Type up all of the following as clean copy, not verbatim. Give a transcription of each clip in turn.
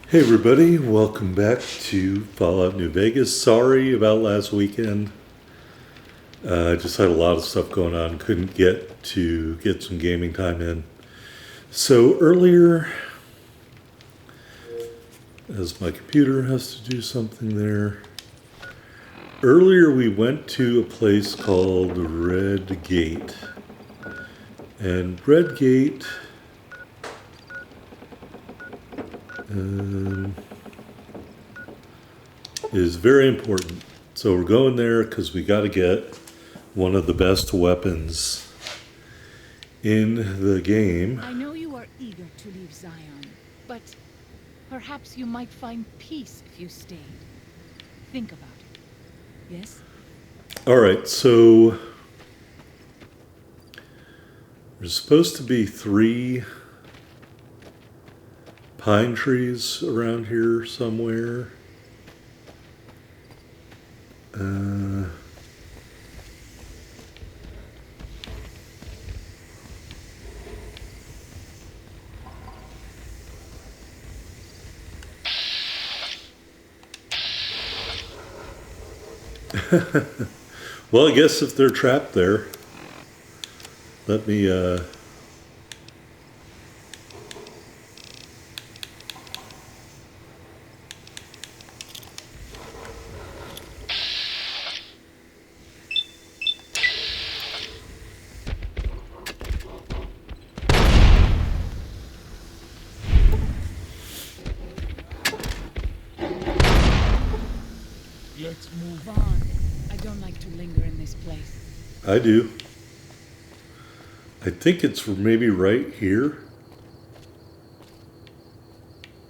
Hey everybody, welcome back to Fallout New Vegas. Sorry about last weekend. I just had a lot of stuff going on, couldn't get some gaming time in. So earlier, as my computer has to do something there, earlier we went to a place called Red Gate. And Red Gate is very important. So we're going there because we got to get one of the best weapons in the game. I know you are eager to leave Zion, but perhaps you might find peace if you stayed. Think about it. Yes? All right, so there's supposed to be 3 pine trees around here somewhere. Well, I guess if they're trapped there, let me Let's move on. I don't like to linger in this place. I do. I think it's maybe right here.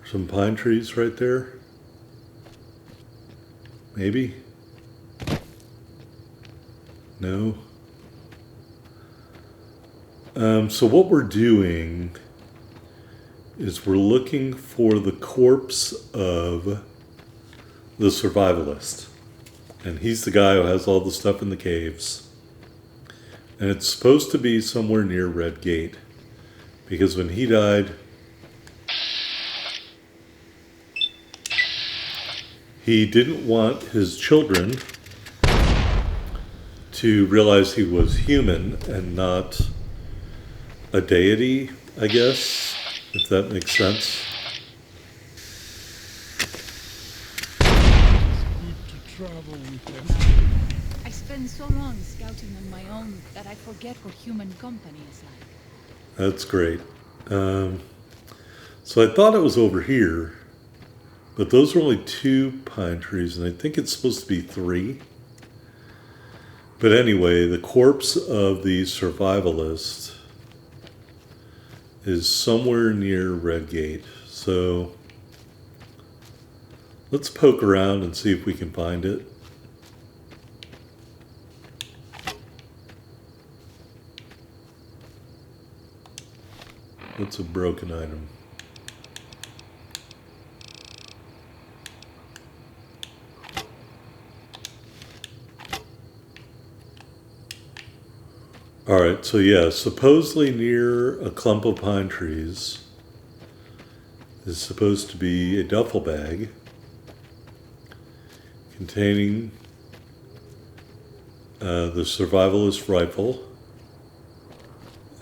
Some pine trees right there. Maybe. No. So what we're doing is we're looking for the corpse of the survivalist. And he's the guy who has all the stuff in the caves. And it's supposed to be somewhere near Red Gate. Because when he died, he didn't want his children to realize he was human and not a deity, I guess, if that makes sense. Travel with them. I spend so long scouting on my own that I forget what human company is like. That's great. So I thought it was over here, but those are only 2 pine trees, and I think it's supposed to be 3. But anyway, the corpse of the survivalist is somewhere near Red Gate. So let's poke around and see if we can find it. What's a broken item? All right, so yeah, supposedly near a clump of pine trees is supposed to be a duffel bag containing the survivalist rifle,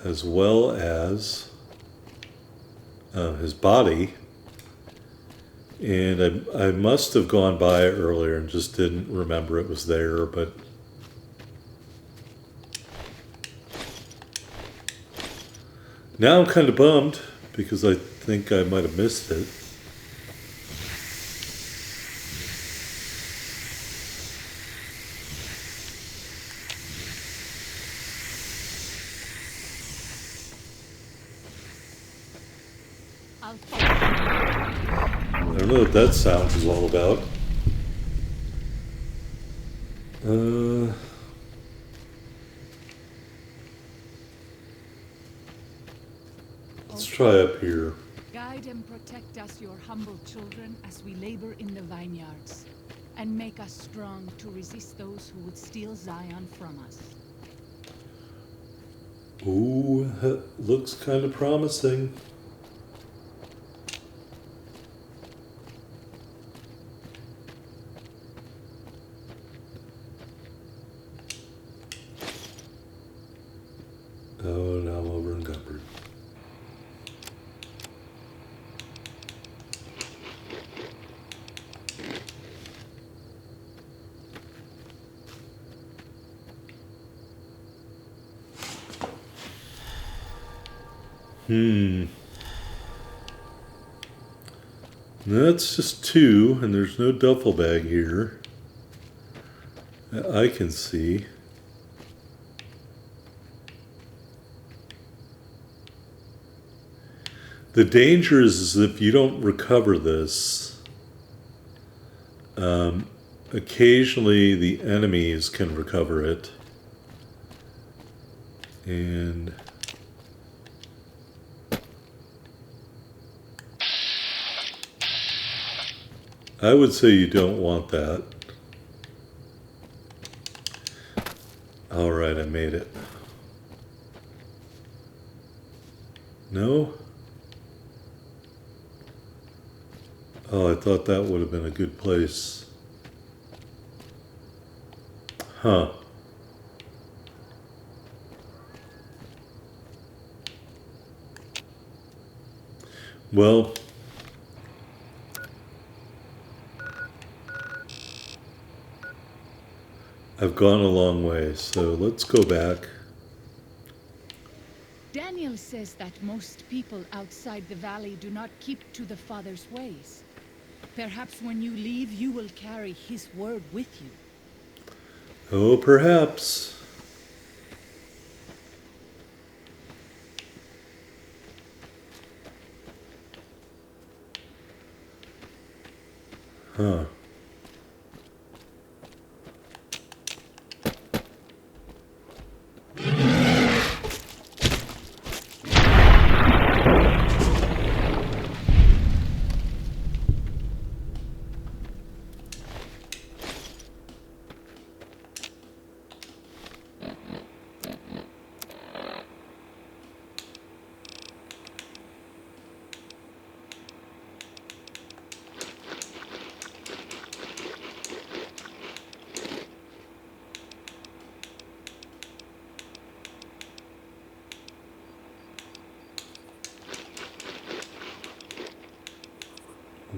as well as his body. And I must have gone by it earlier and just didn't remember it was there, but now I'm kind of bummed because I think I might have missed it. I don't know what that sound is all about. Let's try up here. Guide and protect us, your humble children, as we labor in the vineyards, and make us strong to resist those who would steal Zion from us. Ooh, that looks kind of promising. That's just 2, and there's no duffel bag here that I can see. The danger is if you don't recover this, occasionally the enemies can recover it. And I would say you don't want that. All right, I made it. No? Oh, I thought that would have been a good place. Huh. Well, I've gone a long way, so let's go back. Daniel says that most people outside the valley do not keep to the Father's ways. Perhaps when you leave, you will carry his word with you. Oh, perhaps. Huh.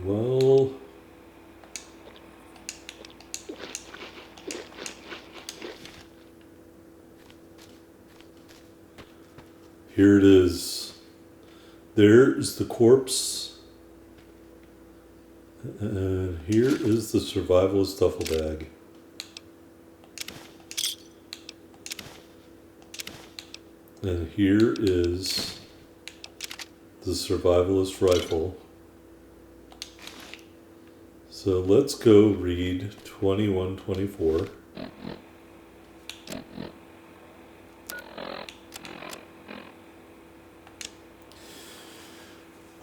Well, here it is. There is the corpse. And here is the survivalist duffel bag. And here is the survivalist rifle. So let's go read 2124.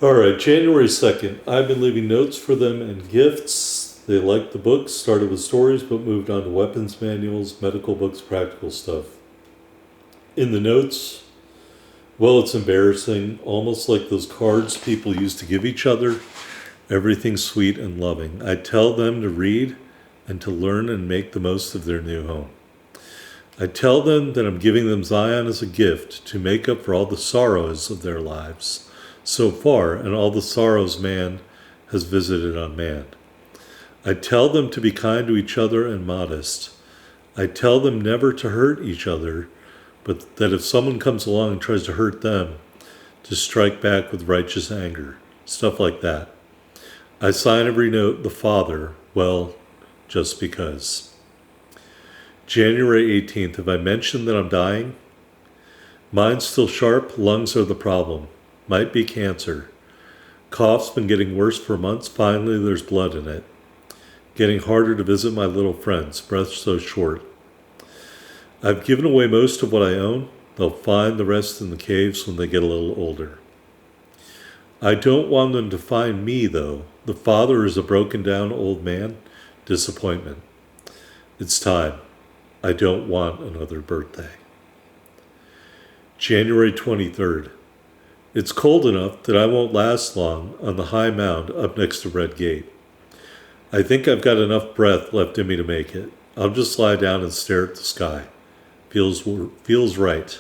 Alright, January 2nd. I've been leaving notes for them and gifts. They liked the books, started with stories, but moved on to weapons manuals, medical books, practical stuff. In the notes, well, it's embarrassing, almost like those cards people used to give each other. Everything sweet and loving. I tell them to read and to learn and make the most of their new home. I tell them that I'm giving them Zion as a gift to make up for all the sorrows of their lives so far and all the sorrows man has visited on man. I tell them to be kind to each other and modest. I tell them never to hurt each other, but that if someone comes along and tries to hurt them, to strike back with righteous anger. Stuff like that. I sign every note the Father, well, just because. January 18th, have I mentioned that I'm dying? Mind's still sharp, lungs are the problem. Might be cancer. Cough's been getting worse for months, finally there's blood in it. Getting harder to visit my little friends, breath so short. I've given away most of what I own. They'll find the rest in the caves when they get a little older. I don't want them to find me, though. The father is a broken down old man. Disappointment. It's time. I don't want another birthday. January 23rd. It's cold enough that I won't last long on the high mound up next to Red Gate. I think I've got enough breath left in me to make it. I'll just lie down and stare at the sky. Feels right.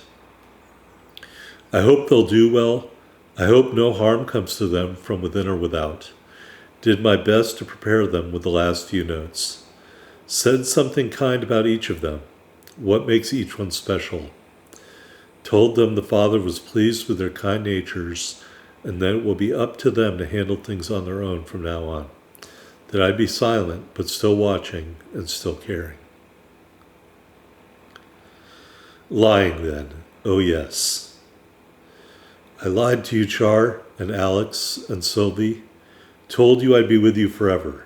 I hope they'll do well. I hope no harm comes to them from within or without. Did my best to prepare them with the last few notes. Said something kind about each of them. What makes each one special? told them the Father was pleased with their kind natures and that it will be up to them to handle things on their own from now on. That I'd be silent, but still watching and still caring. Lying then, oh yes. I lied to you, Char, and Alex, and Sylvie, told you I'd be with you forever,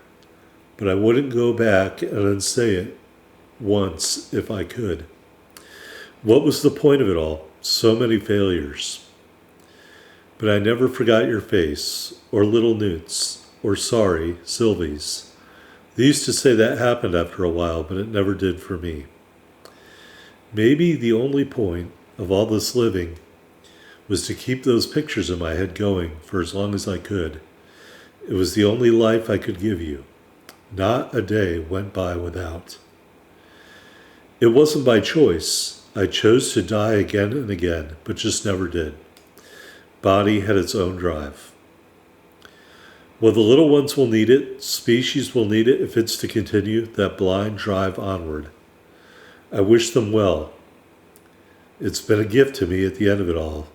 but I wouldn't go back and unsay it once if I could. What was the point of it all? So many failures. But I never forgot your face, or little Newt's, or sorry, Sylvie's. They used to say that happened after a while, but it never did for me. Maybe the only point of all this living was to keep those pictures in my head going for as long as I could. It was the only life I could give you. Not a day went by without. It wasn't by choice. I chose to die again and again, but just never did. Body had its own drive. Well, the little ones will need it. Species will need it if it's to continue that blind drive onward. I wish them well. It's been a gift to me at the end of it all,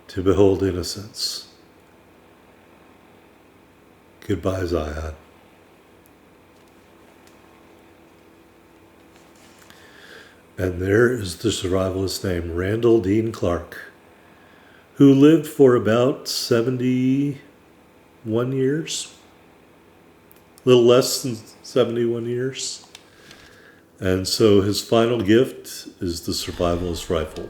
to behold innocence. Goodbye, Zion. And there is the survivalist named Randall Dean Clark, who lived for about 71 years, a little less than 71 years. And so his final gift is the survivalist rifle.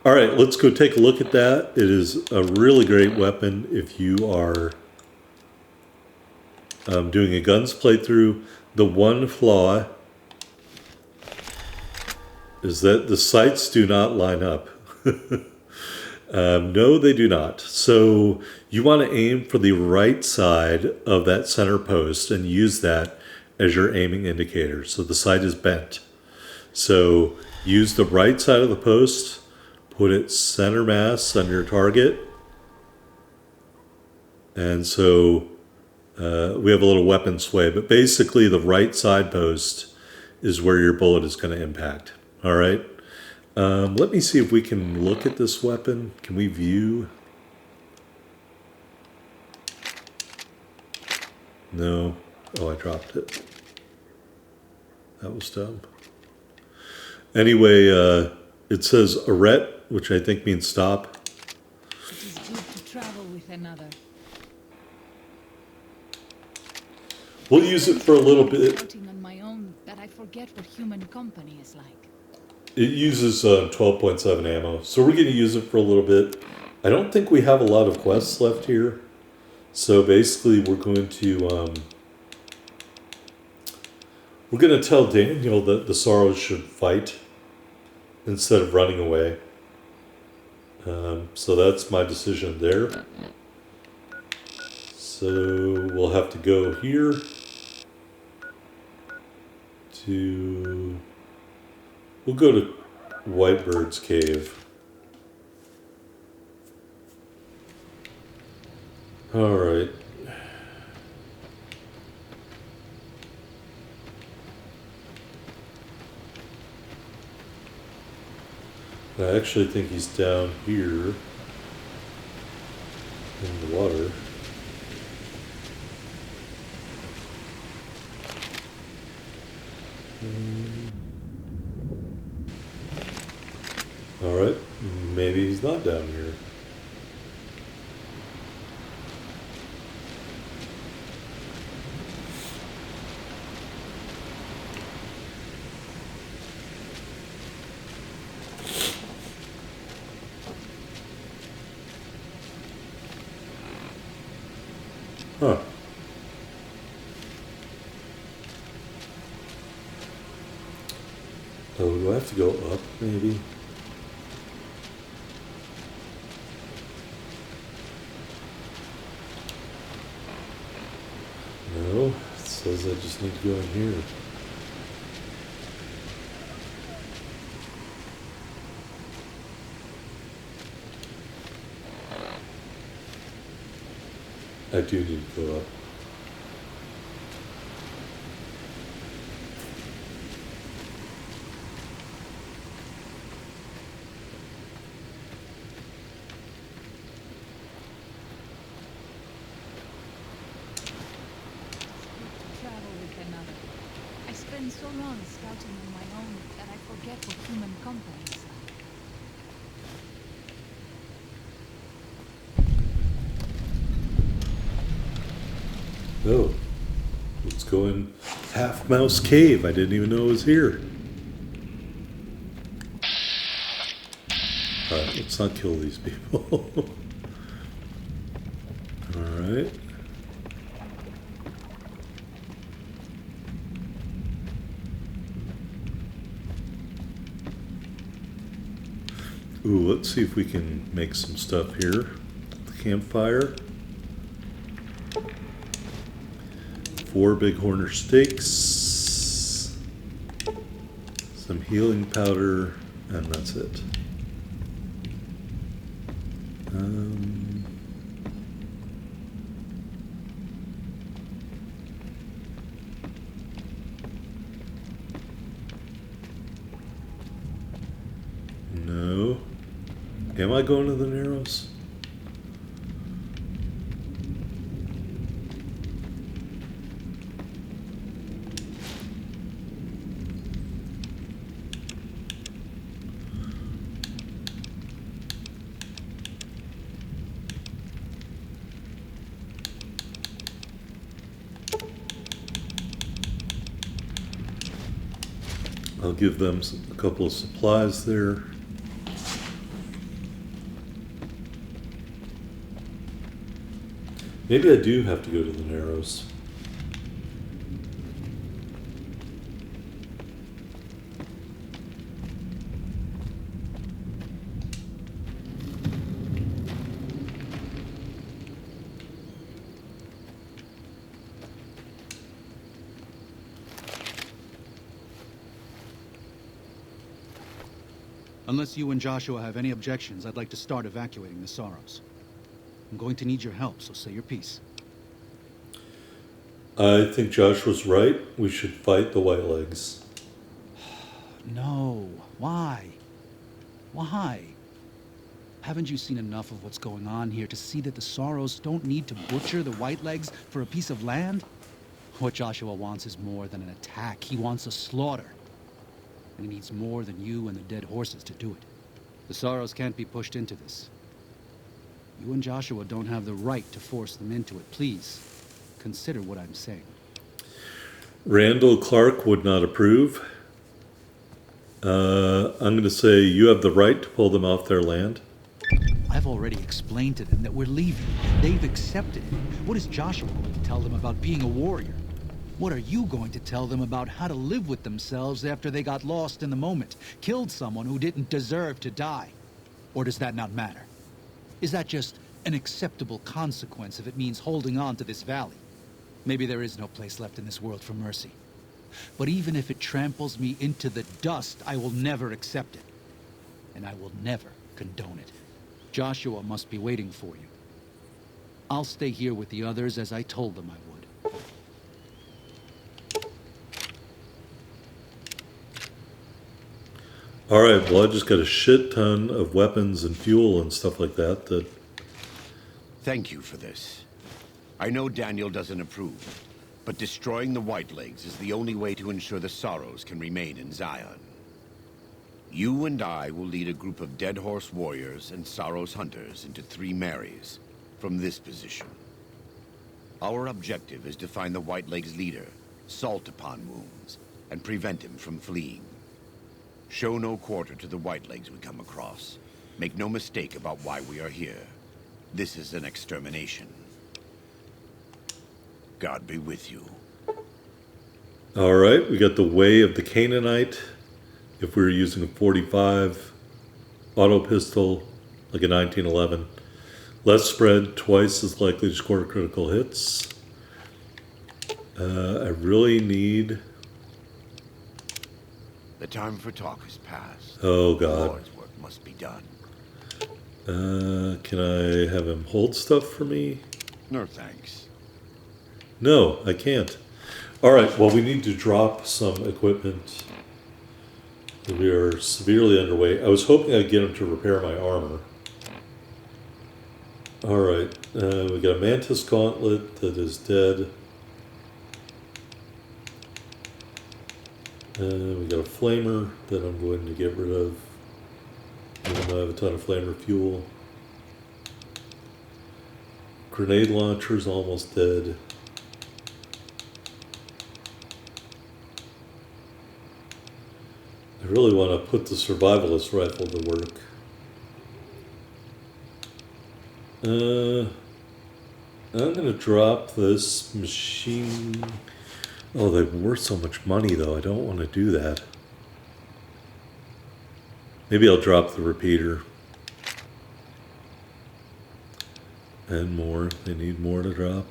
All right, let's go take a look at that. It is a really great weapon if you are doing a guns playthrough. The one flaw is that the sights do not line up. No, they do not. So you want to aim for the right side of that center post and use that as your aiming indicator. So the sight is bent. So use the right side of the post, put it center mass on your target. And so we have a little weapon sway, but basically the right side post is where your bullet is going to impact. All right. Let me see if we can look at this weapon. Can we view? No. Oh, I dropped it. That was dumb. Anyway, it says arrête, which I think means stop. It is good to travel with another. We'll use it for a little bit. Outing on my own that I forget what human company is like. It uses 12.7 ammo, so we're going to use it for a little bit. I don't think we have a lot of quests left here. So basically we're going to tell Daniel that the Sorrows should fight instead of running away. So that's my decision there. So we'll have to go here to... We'll go to Whitebird's cave. All right. I actually think he's down here in the water. All right, maybe he's not down here. Huh. Oh, do I have to go up, maybe? No, it says I just need to go in here. I do need to go up. spend so long scouting on my own that I forget what human company is like. Oh, let's go in Half Mouse Cave. I didn't even know it was here. Alright, let's not kill these people. Alright. Ooh, let's see if we can make some stuff here. Campfire. 4 bighorner steaks. Some healing powder, and that's it. No. Am I going to the Narrows? I'll give them a couple of supplies there. Maybe I do have to go to the Narrows. Unless you and Joshua have any objections, I'd like to start evacuating the Sorrows. I'm going to need your help, so say your piece. I think Joshua's right. We should fight the Whitelegs. No. Why? Why? Haven't you seen enough of what's going on here to see that the Sorrows don't need to butcher the Whitelegs for a piece of land? What Joshua wants is more than an attack. He wants a slaughter. And he needs more than you and the dead horses to do it. The Sorrows can't be pushed into this. You and Joshua don't have the right to force them into it. Please, consider what I'm saying. Randall Clark would not approve. I'm going to say you have the right to pull them off their land. I've already explained to them that we're leaving. They've accepted it. What is Joshua going to tell them about being a warrior? What are you going to tell them about how to live with themselves after they got lost in the moment, killed someone who didn't deserve to die? Or does that not matter? Is that just an acceptable consequence if it means holding on to this valley? Maybe there is no place left in this world for mercy. But even if it tramples me into the dust, I will never accept it. And I will never condone it. Joshua must be waiting for you. I'll stay here with the others as I told them I would. Alright, well I just got a shit ton of weapons and fuel and stuff like that. Thank you for this. I know Daniel doesn't approve, but destroying the Whitelegs is the only way to ensure the Sorrows can remain in Zion. You and I will lead a group of Dead Horse warriors and Sorrows hunters into Three Marys from this position. Our objective is to find the Whitelegs leader, Salt Upon Wounds, and prevent him from fleeing. Show no quarter to the Whitelegs we come across. Make no mistake about why we are here. This is an extermination. God be with you. Alright, we got the Way of the Canaanite. If we were using a 45 auto pistol, like a 1911. Less spread, twice as likely to score critical hits. I really need... The time for talk has passed. Oh The god. Lord's work must be done. Can I have him hold stuff for me? No thanks. No, I can't. Alright, well we need to drop some equipment. We are severely underweight. I was hoping I'd get him to repair my armor. Alright, we got a Mantis Gauntlet that is dead. We got a flamer that I'm going to get rid of. Even though I have a ton of flamer fuel. Grenade launcher's almost dead. I really want to put the survivalist rifle to work. I'm going to drop this machine. Oh, they're worth so much money, though. I don't want to do that. Maybe I'll drop the repeater. And more. They need more to drop.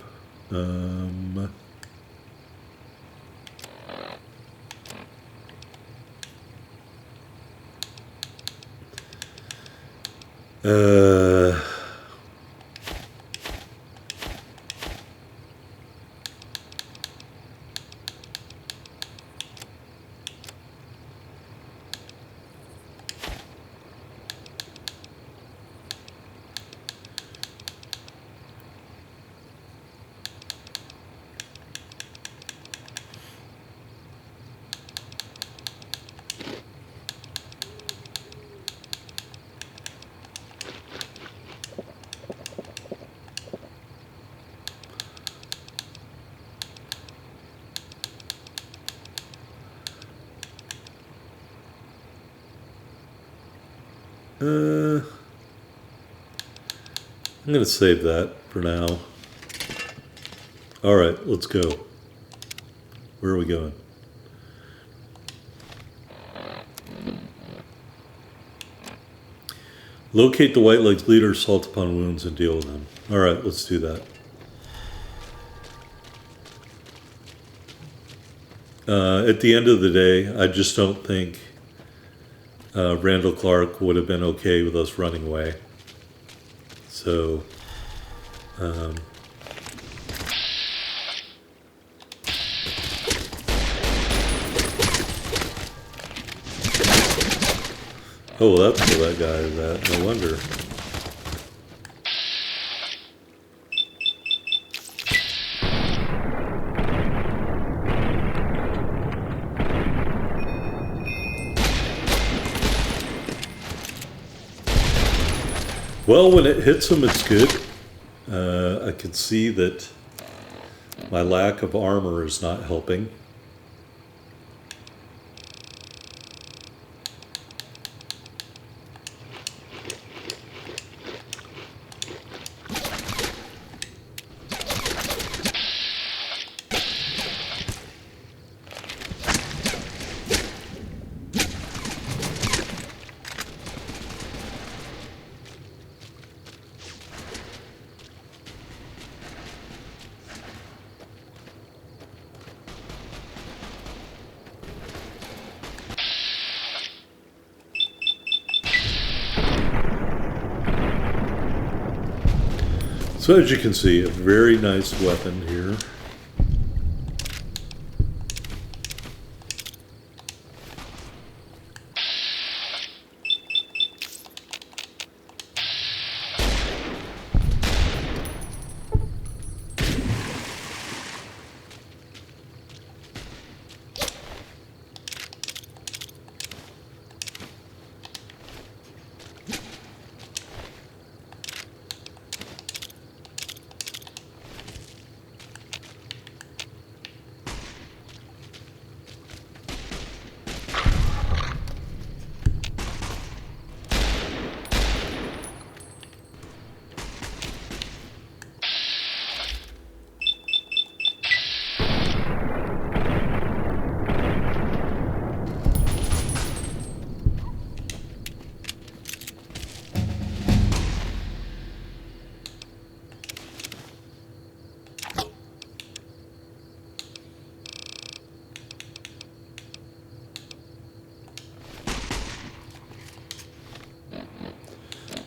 I'm going to save that for now. All right, let's go. Where are we going? Locate the Whitelegs leader, assault upon wounds, and deal with them. All right, let's do that. At the end of the day, I just don't think Randall Clark would have been okay with us running away. So, oh, well, that's where that guy is at. No wonder. Well, when it hits him, it's good. I can see that my lack of armor is not helping. So as you can see, a very nice weapon here.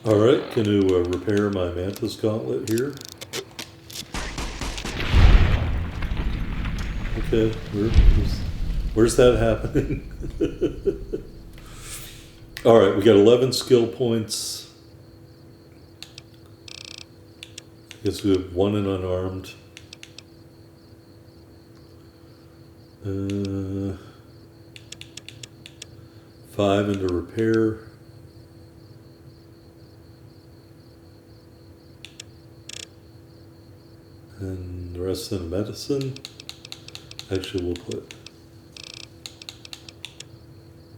All right, going to repair my Mantis Gauntlet here. Okay, where's that happening? All right, we got 11 skill points. I guess we have 1 in unarmed. 5 into repair. And the rest in medicine. Actually, we'll put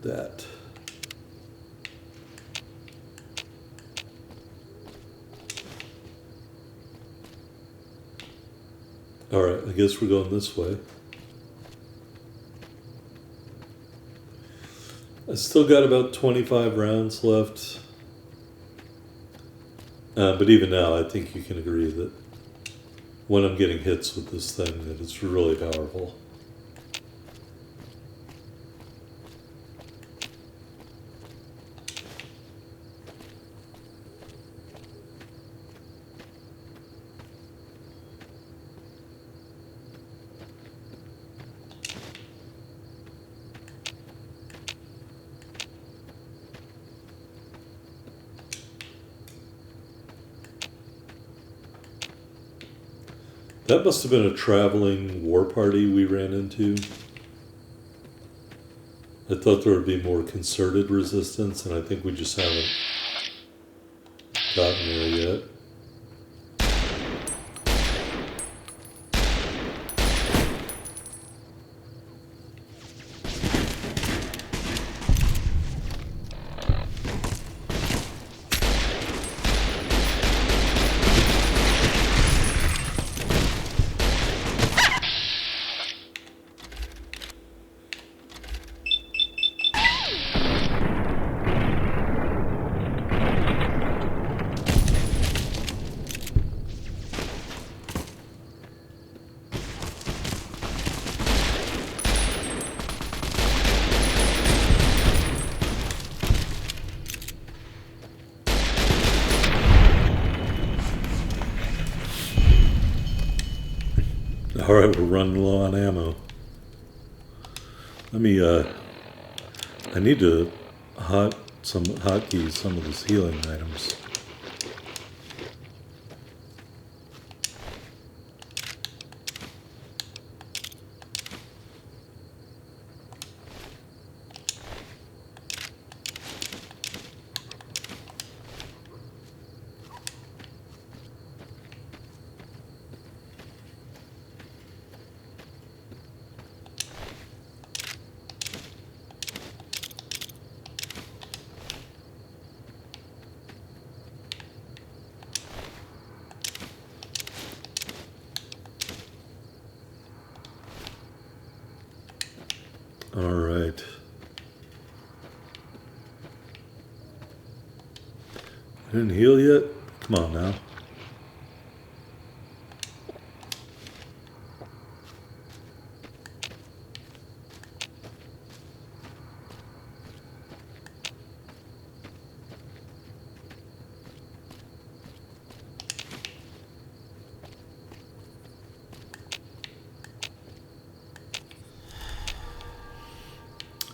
that. All right, I guess we're going this way. I still got about 25 rounds left. But even now, I think you can agree that when I'm getting hits with this thing, that it's really powerful. That must have been a traveling war party we ran into. I thought there would be more concerted resistance, and I think we just haven't gotten there yet. All right, we're running low on ammo. Let me, I need to hotkey some of these healing items. All right. I didn't heal yet? Come on now.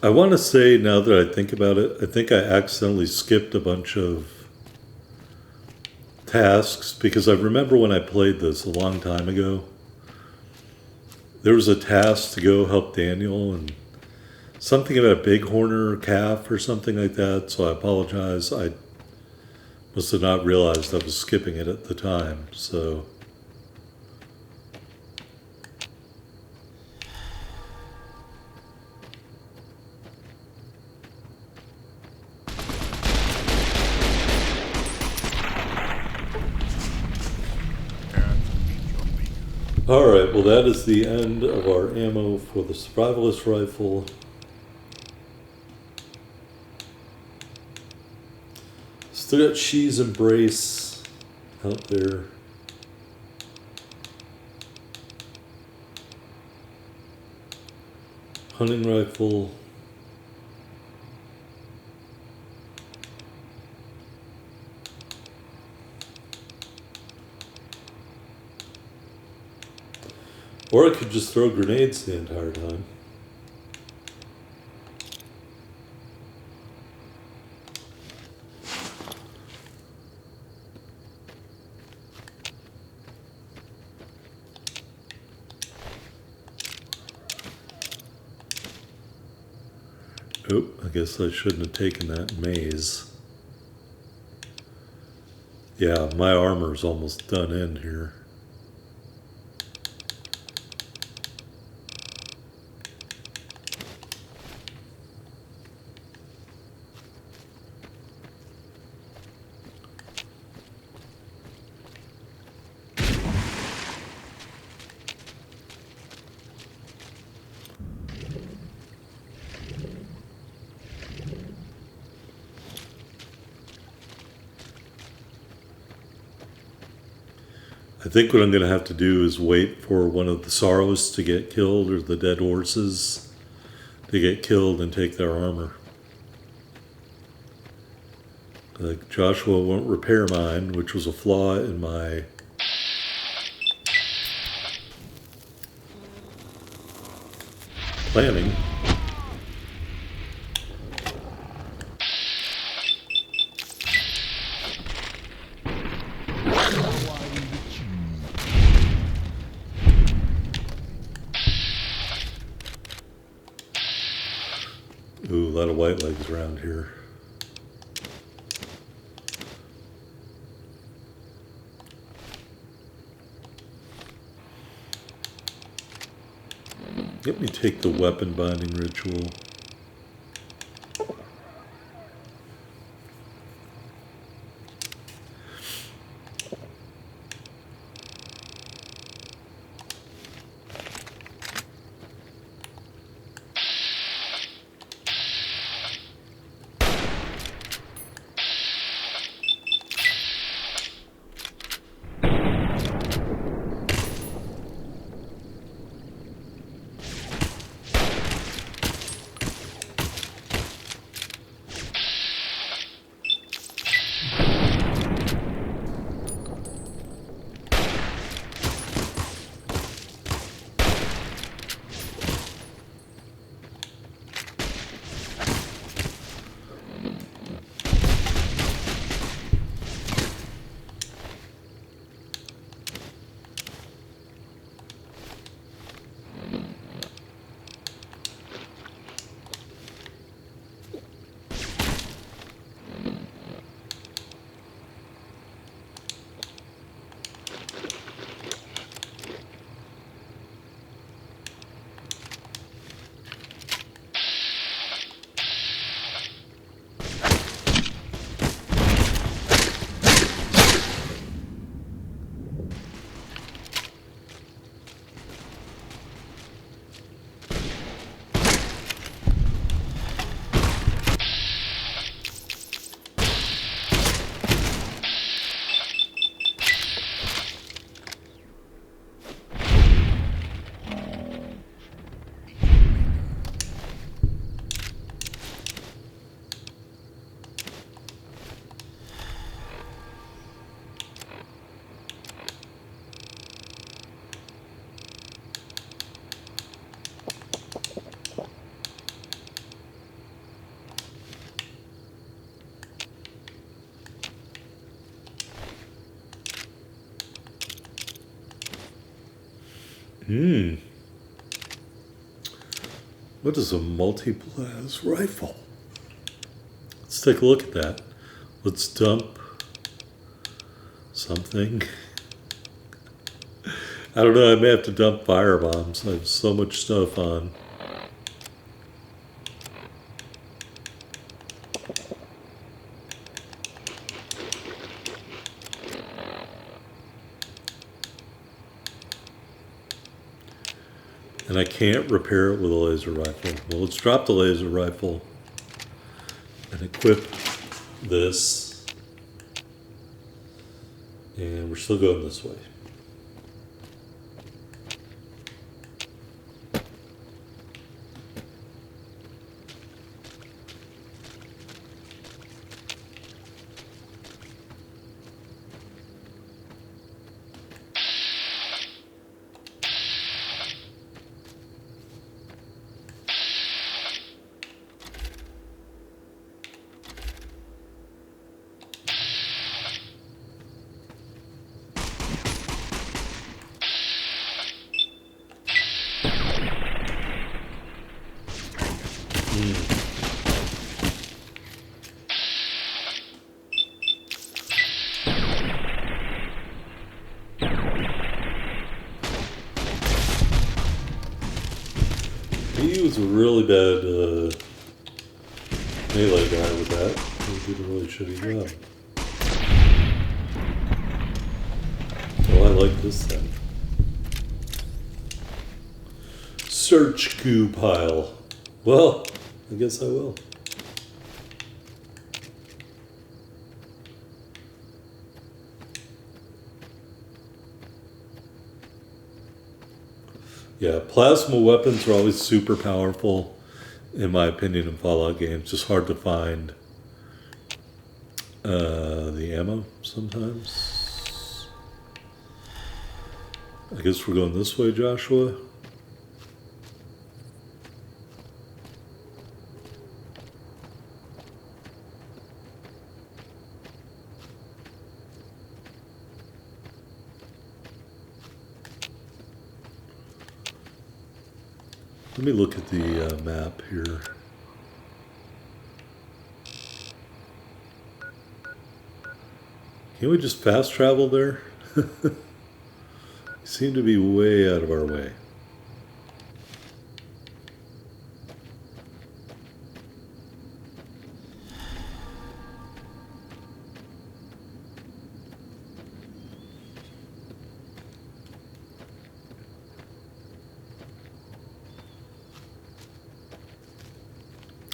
I want to say, now that I think about it, I think I accidentally skipped a bunch of tasks, because I remember when I played this a long time ago, there was a task to go help Daniel and something about a bighorn or calf or something like that, so I apologize. I must have not realized I was skipping it at the time, so... Alright, well that is the end of our ammo for the Survivalist Rifle. Still got She's Embrace out there. Hunting Rifle. Or I could just throw grenades the entire time. Oop, I guess I shouldn't have taken that maze. Yeah, my armor's almost done in here. I think what I'm going to have to do is wait for one of the Sorrows to get killed, or the dead horses to get killed, and take their armor. Like, Joshua won't repair mine, which was a flaw in my planning. Ooh, a lot of white legs around here. Let me take the weapon binding ritual. What is a multi-blast rifle? Let's take a look at that. Let's dump something. I don't know, I may have to dump fire bombs. I have so much stuff on. And I can't repair it with a laser rifle. Well, let's drop the laser rifle and equip this. And we're still going this way. he was a really bad melee guy with that. He did a really shitty job. Oh, I like this thing. Search goo pile. Well, I guess I will. Yeah, plasma weapons are always super powerful, in my opinion, in Fallout games. Just hard to find the ammo sometimes. I guess we're going this way, Joshua. Let me look at the map here. Can we just fast travel there? We seem to be way out of our way.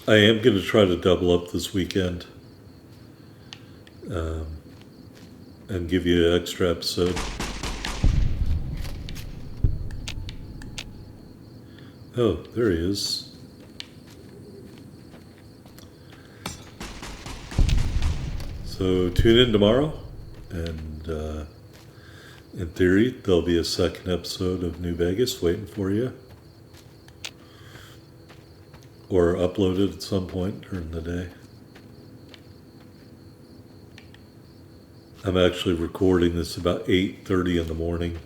I am going to try to double up this weekend and give you an extra episode. Oh, there he is. So tune in tomorrow, and in theory, there'll be a second episode of New Vegas waiting for you. Or uploaded at some point during the day. I'm actually recording this about 8:30 in the morning.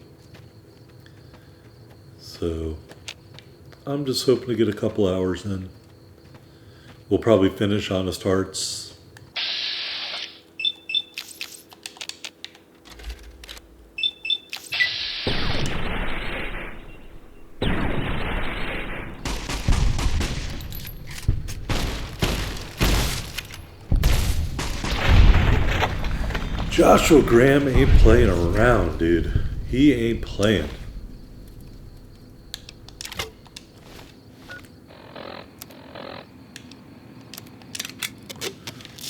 So I'm just hoping to get a couple hours in. We'll probably finish Honest Hearts. Joshua Graham ain't playing around, dude. He ain't playing.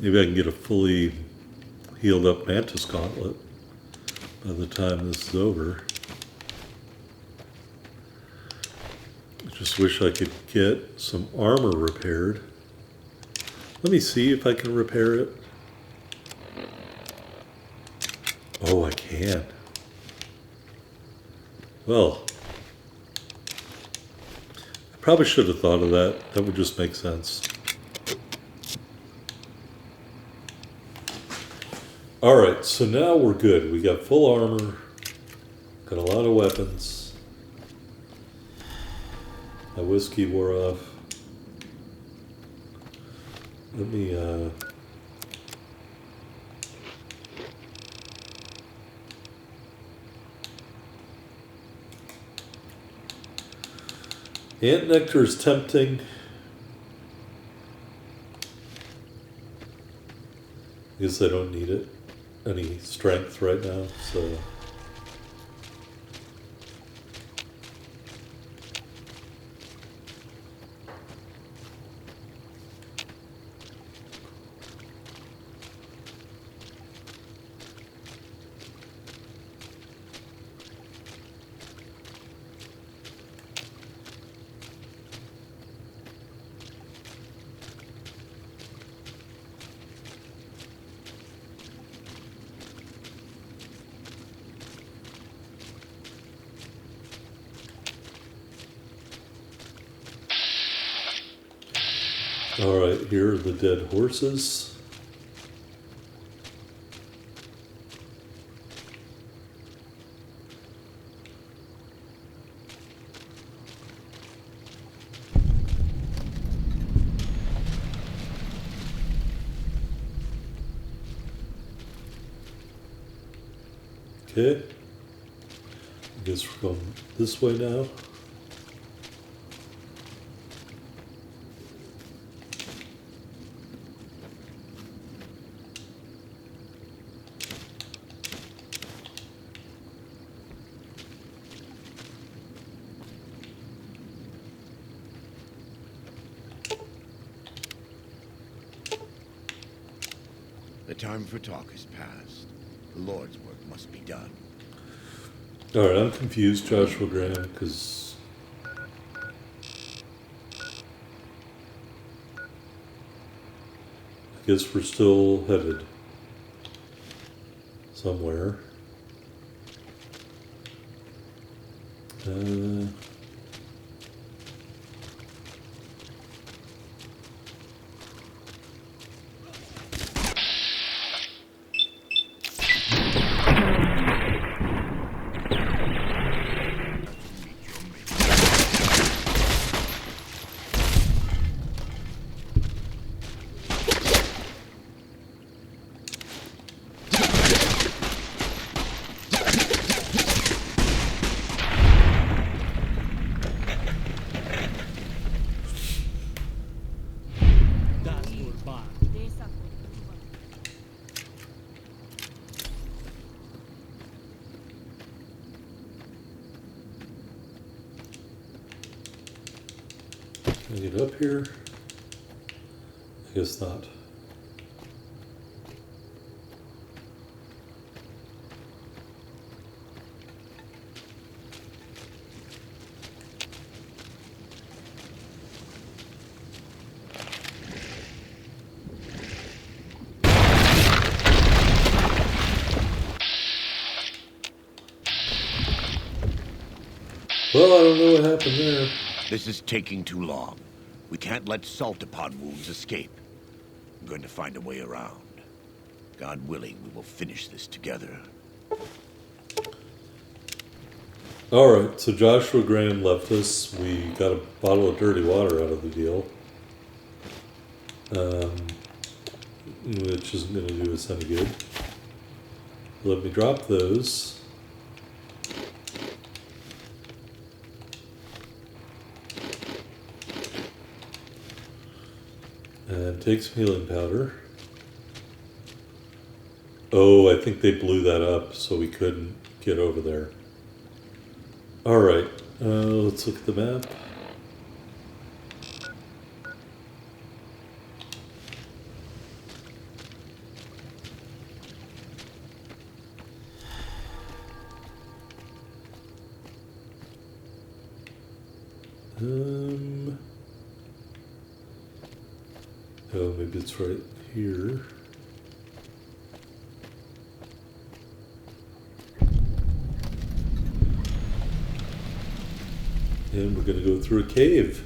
Maybe I can get a fully healed up Mantis Gauntlet by the time this is over. I just wish I could get some armor repaired. Let me see if I can repair it. Oh, I can. Well, I probably should have thought of that. That would just make sense. Alright, so now we're good. We got full armor. Got a lot of weapons. My whiskey wore off. Let me, Ant nectar is tempting. I guess I don't need it. Any strength right now, so. Alright, here are the dead horses. Okay. I guess we're going this way now. The time for talk has passed. The Lord's work must be done. Alright, I'm confused, Joshua Graham, because I guess we're still headed somewhere. Can I get up here? I guess not. Well, I don't know what happened there. This is taking too long. We can't let salt-upon wounds escape. I'm going to find a way around. God willing, we will finish this together. Alright, so Joshua Graham left us. We got a bottle of dirty water out of the deal. Which isn't going to do us any good. Let me drop those. And take some healing powder. Oh, I think they blew that up, so we couldn't get over there. Alright, let's look at the map. Oh, maybe it's right here. And we're going to go through a cave.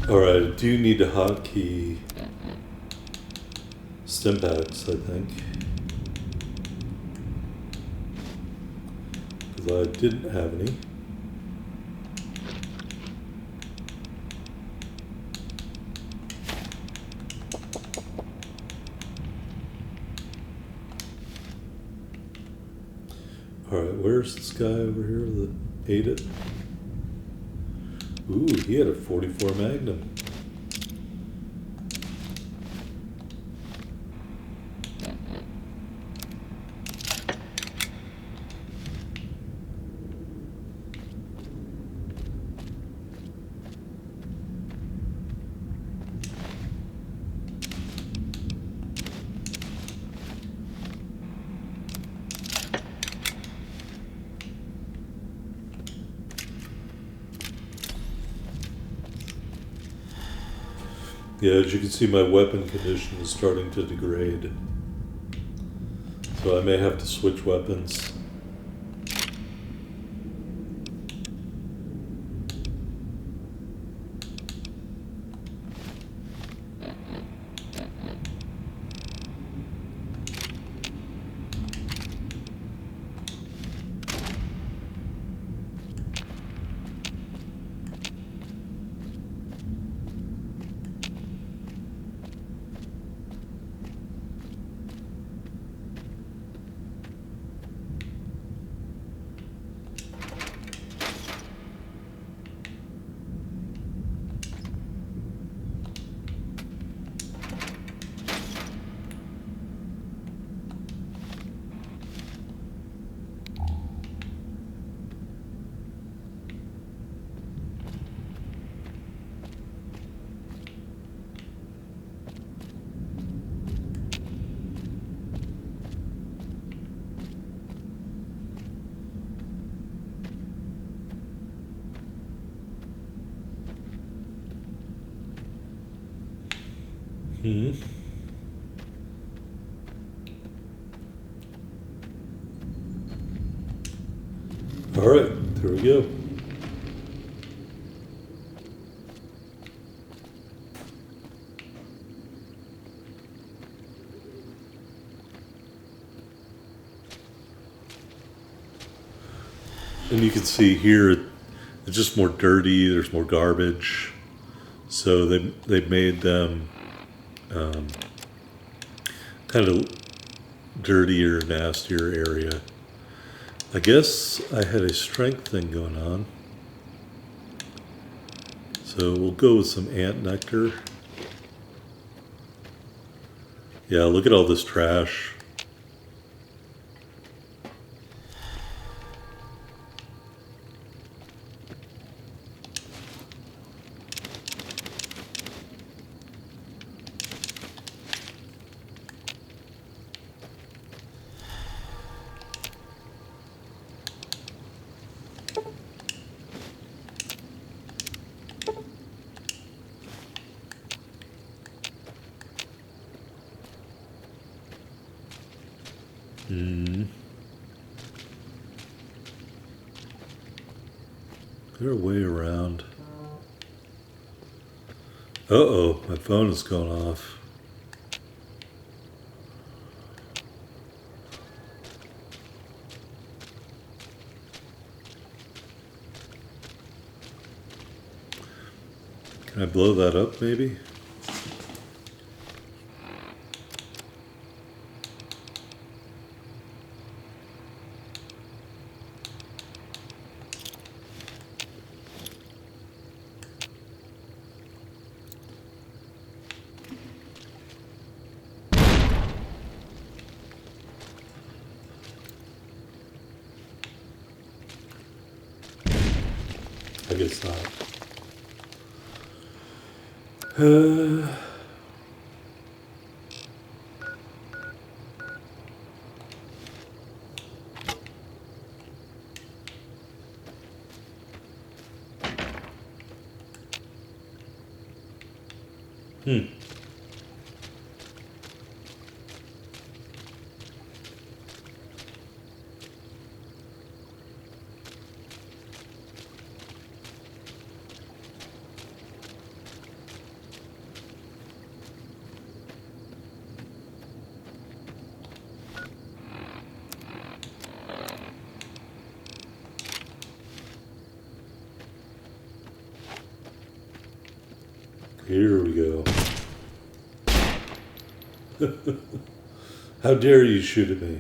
Alright, I do need to hotkey Stimpaks, I think. Because I didn't have any. Alright, where's this guy over here that ate it? Ooh, he had a 44 Magnum. Yeah, as you can see, my weapon condition is starting to degrade. So I may have to switch weapons. Hmm. All right, there we go. And you can see here, it's just more dirty. There's more garbage. So they've made them kind of dirtier, nastier area. I guess I had a strength thing going on. So we'll go with some ant nectar. Yeah, look at all this trash. They're way around. Uh-oh, my phone is going off. Can I blow that up, maybe? I guess not. Here we go. How dare you shoot at me?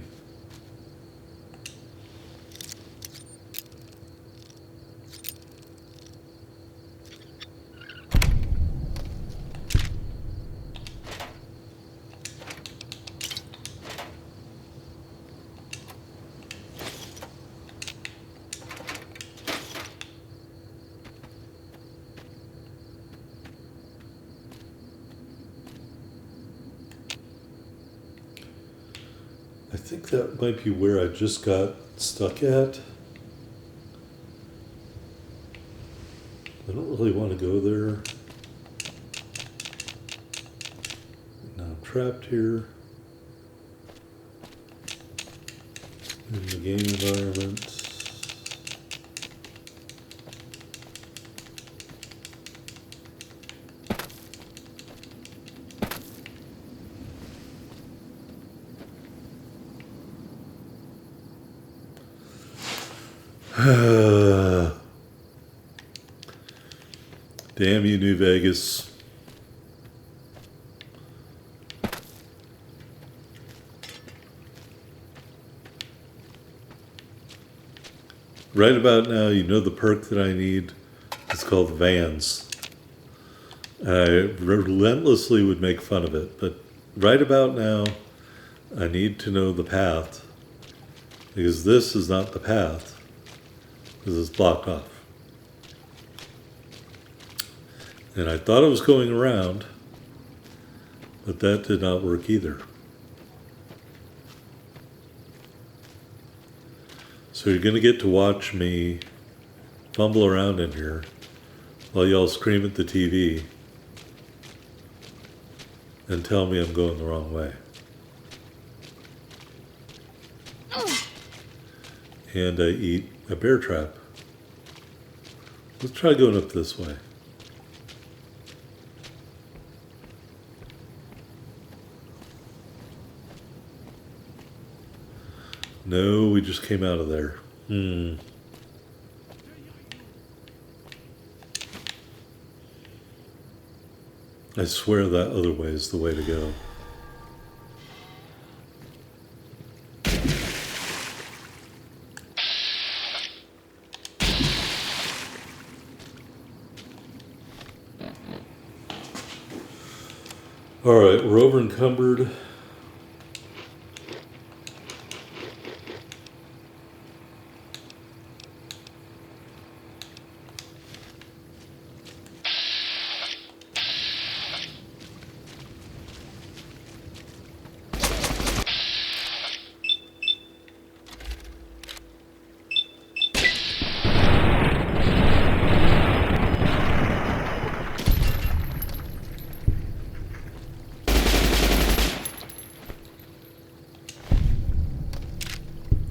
I think that might be where I just got stuck at. I don't really want to go there. trapped here in the game environment. Damn you, New Vegas. Right about now, you know the perk that I need? It's called Vans. I relentlessly would make fun of it, but right about now, I need to know the path, because this is not the path, because it's blocked off. And I thought I was going around, but that did not work either. So you're going to get to watch me fumble around in here while y'all scream at the TV and tell me I'm going the wrong way. And I eat a bear trap. Let's try going up this way. No, we just came out of there. I swear that other way is the way to go. All right, we're over encumbered.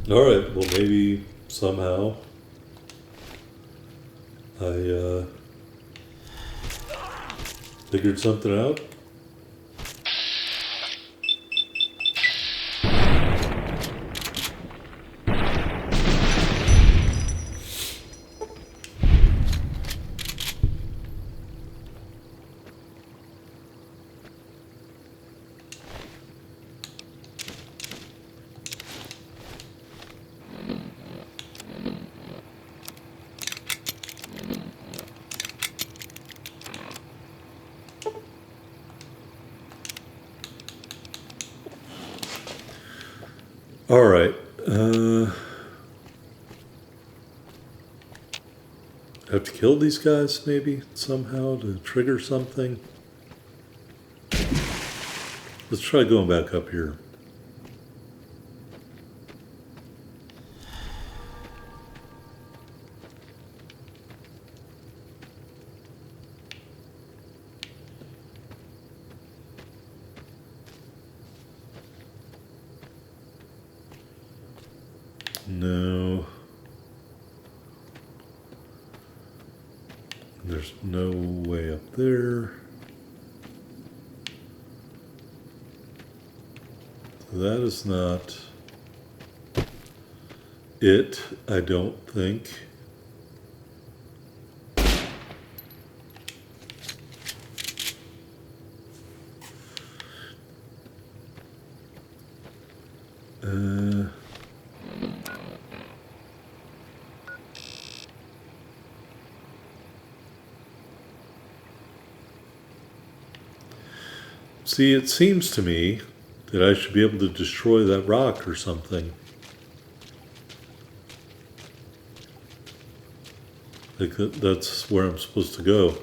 All right, well, maybe somehow I figured something out. All right. Have to kill these guys maybe somehow to trigger something. Let's try going back up here. No. There's no way up there. That is not it, I don't think. See, it seems to me that I should be able to destroy that rock or something. Like that's where I'm supposed to go.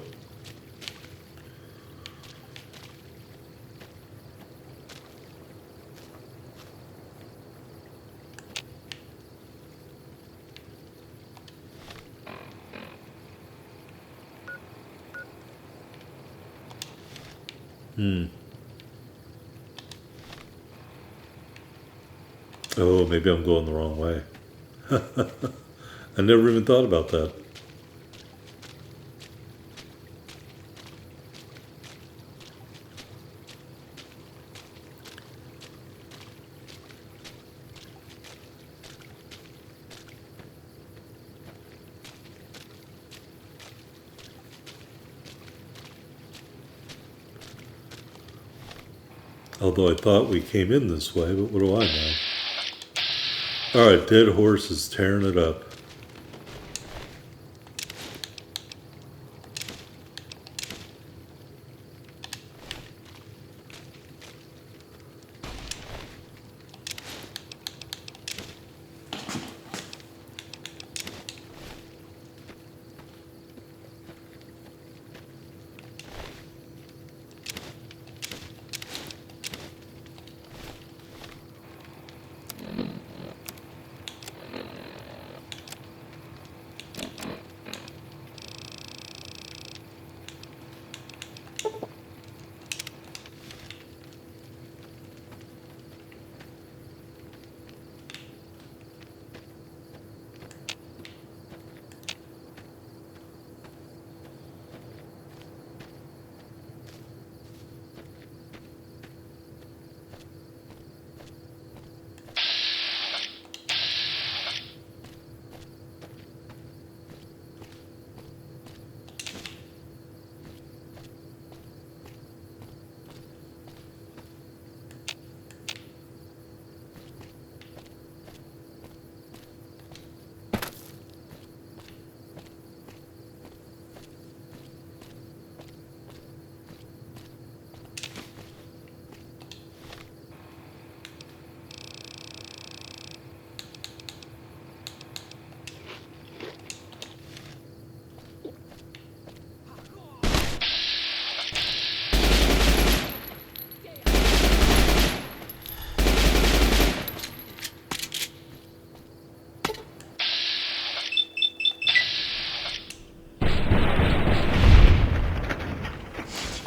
Oh, maybe I'm going the wrong way. I never even thought about that. Although I thought we came in this way, but what do I know? Alright, dead horse is tearing it up.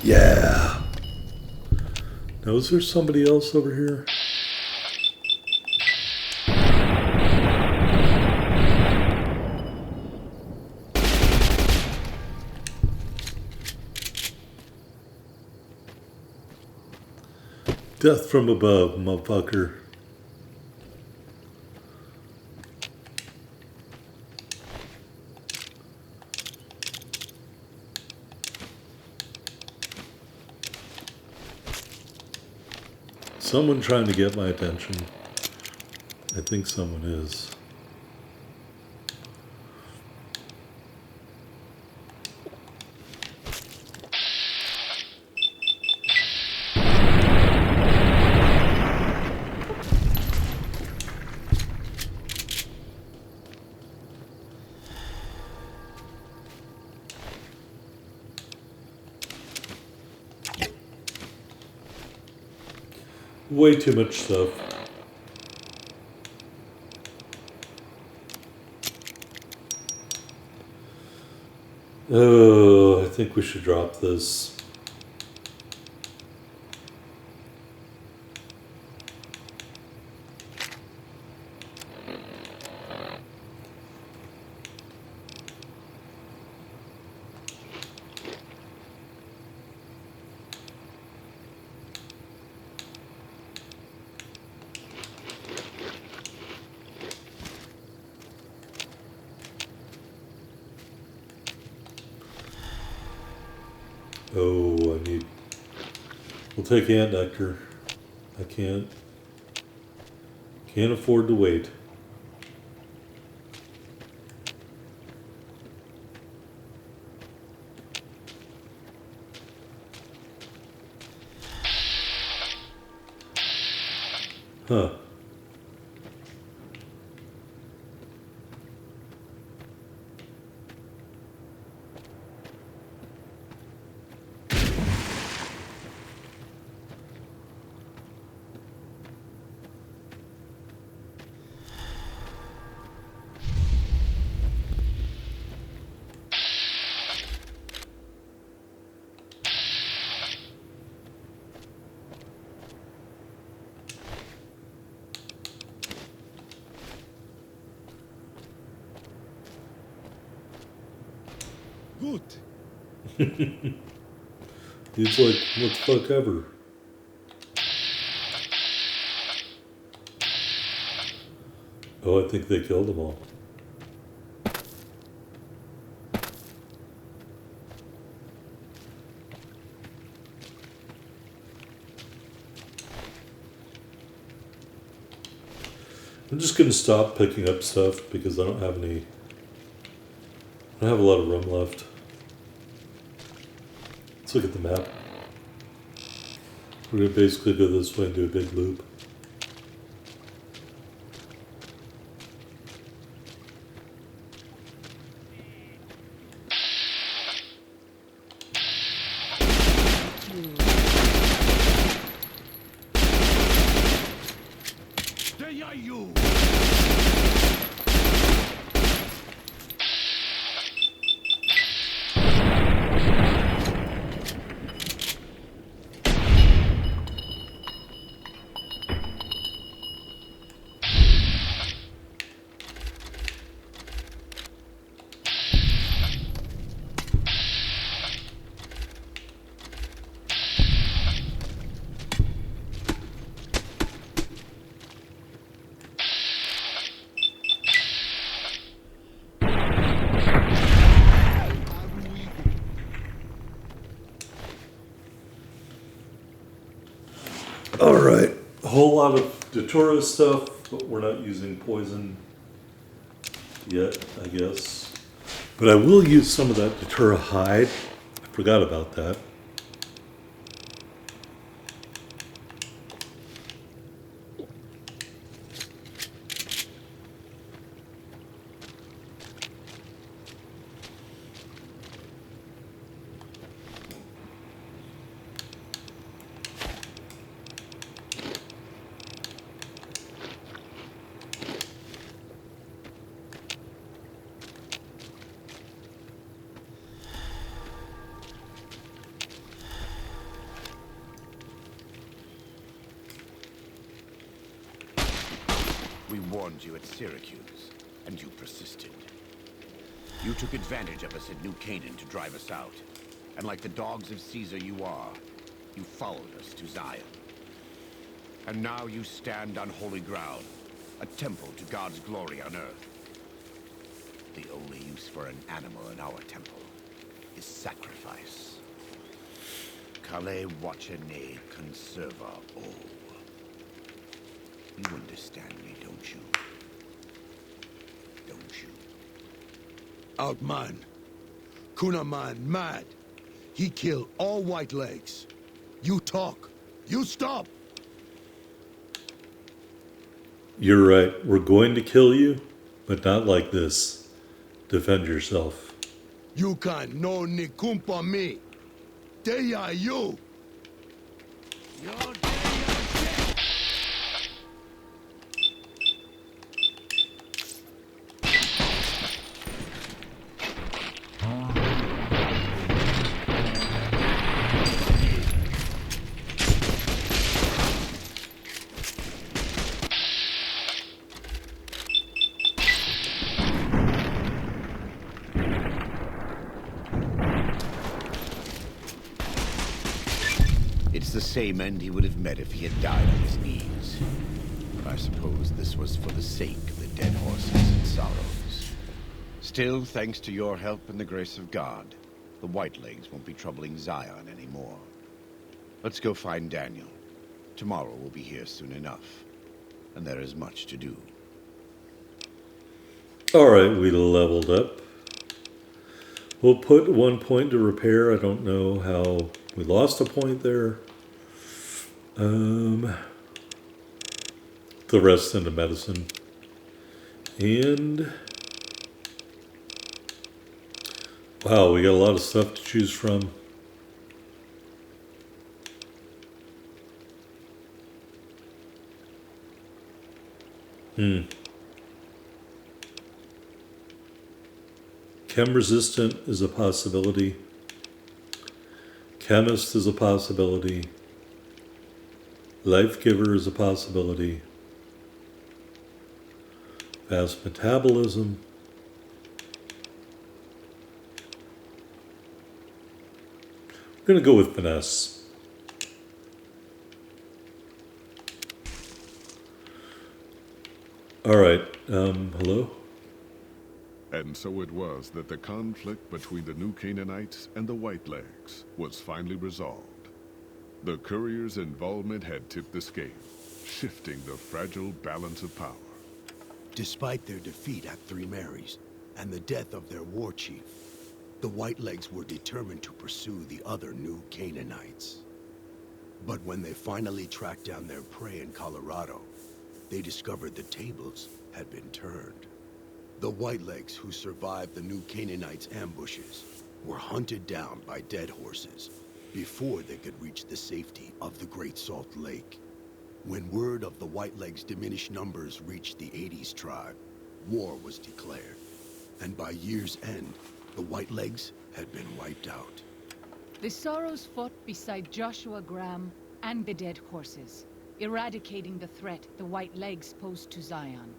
Yeah. Now, is there somebody else over here? Death from above, motherfucker. Someone trying to get my attention. I think someone is. Way too much stuff. Oh, I think we should drop this. Oh, I need... We'll take Ant Nectar. I can't afford to wait. Huh. good. He's like, what the fuck ever. Oh, I think they killed them all. I'm just gonna stop picking up stuff because I don't have a lot of room left. Let's look at the map. We're gonna basically go this way and do a big loop. They are you! Alright, a whole lot of Datura stuff, but we're not using poison yet, I guess. But I will use some of that Datura hide. I forgot about that. We warned you at Syracuse, and you persisted. You took advantage of us at New Canaan to drive us out. And like the dogs of Caesar you are, you followed us to Zion. And now you stand on holy ground, a temple to God's glory on earth. The only use for an animal in our temple is sacrifice. Kale wachene conserva o. You understand me, don't you? Don't you? Outman. Kunaman mad. He killed all white legs. You talk. You stop. You're right, we're going to kill you, but not like this. Defend yourself. You can no nikumpa me. They are you. You're dead. It's the same end he would have met if he had died on his knees. But I suppose this was for the sake of the dead horses and sorrows. Still, thanks to your help and the grace of God, the Whitelegs won't be troubling Zion anymore. Let's go find Daniel. Tomorrow we'll be here soon enough. And there is much to do. Alright, we leveled up. We'll put 1 point to repair. I don't know how we lost a point there. The rest into medicine. And wow, we got a lot of stuff to choose from. Chem resistant is a possibility. Chemist is a possibility. Life giver is a possibility. Fast metabolism. going to go with finesse. All right. Hello? And so it was that the conflict between the New Canaanites and the Whitelegs was finally resolved. The courier's involvement had tipped the scale, shifting the fragile balance of power. Despite their defeat at Three Marys and the death of their war chief, the Whitelegs were determined to pursue the other New Canaanites. But when they finally tracked down their prey in Colorado, they discovered the tables had been turned. The Whitelegs who survived the New Canaanites' ambushes were hunted down by dead horses before they could reach the safety of the Great Salt Lake. When word of the Whitelegs' diminished numbers reached the 80s tribe, war was declared. And by year's end, the Whitelegs had been wiped out. The Sorrows fought beside Joshua Graham and the dead horses, eradicating the threat the Whitelegs posed to Zion.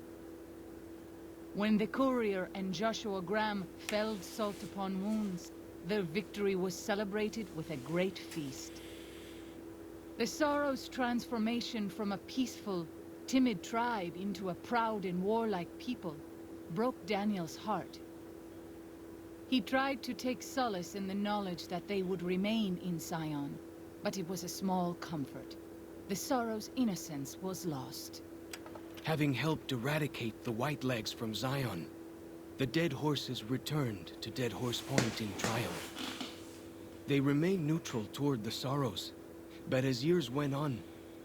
When the courier and Joshua Graham felled Salt upon Wounds, their victory was celebrated with a great feast. The Sorrows' transformation from a peaceful, timid tribe into a proud and warlike people broke Daniel's heart. He tried to take solace in the knowledge that they would remain in Zion, but it was a small comfort. The Sorrows' innocence was lost. Having helped eradicate the Whitelegs from Zion, the dead horses returned to Dead Horse Point in triumph. They remained neutral toward the Sorrows, but as years went on,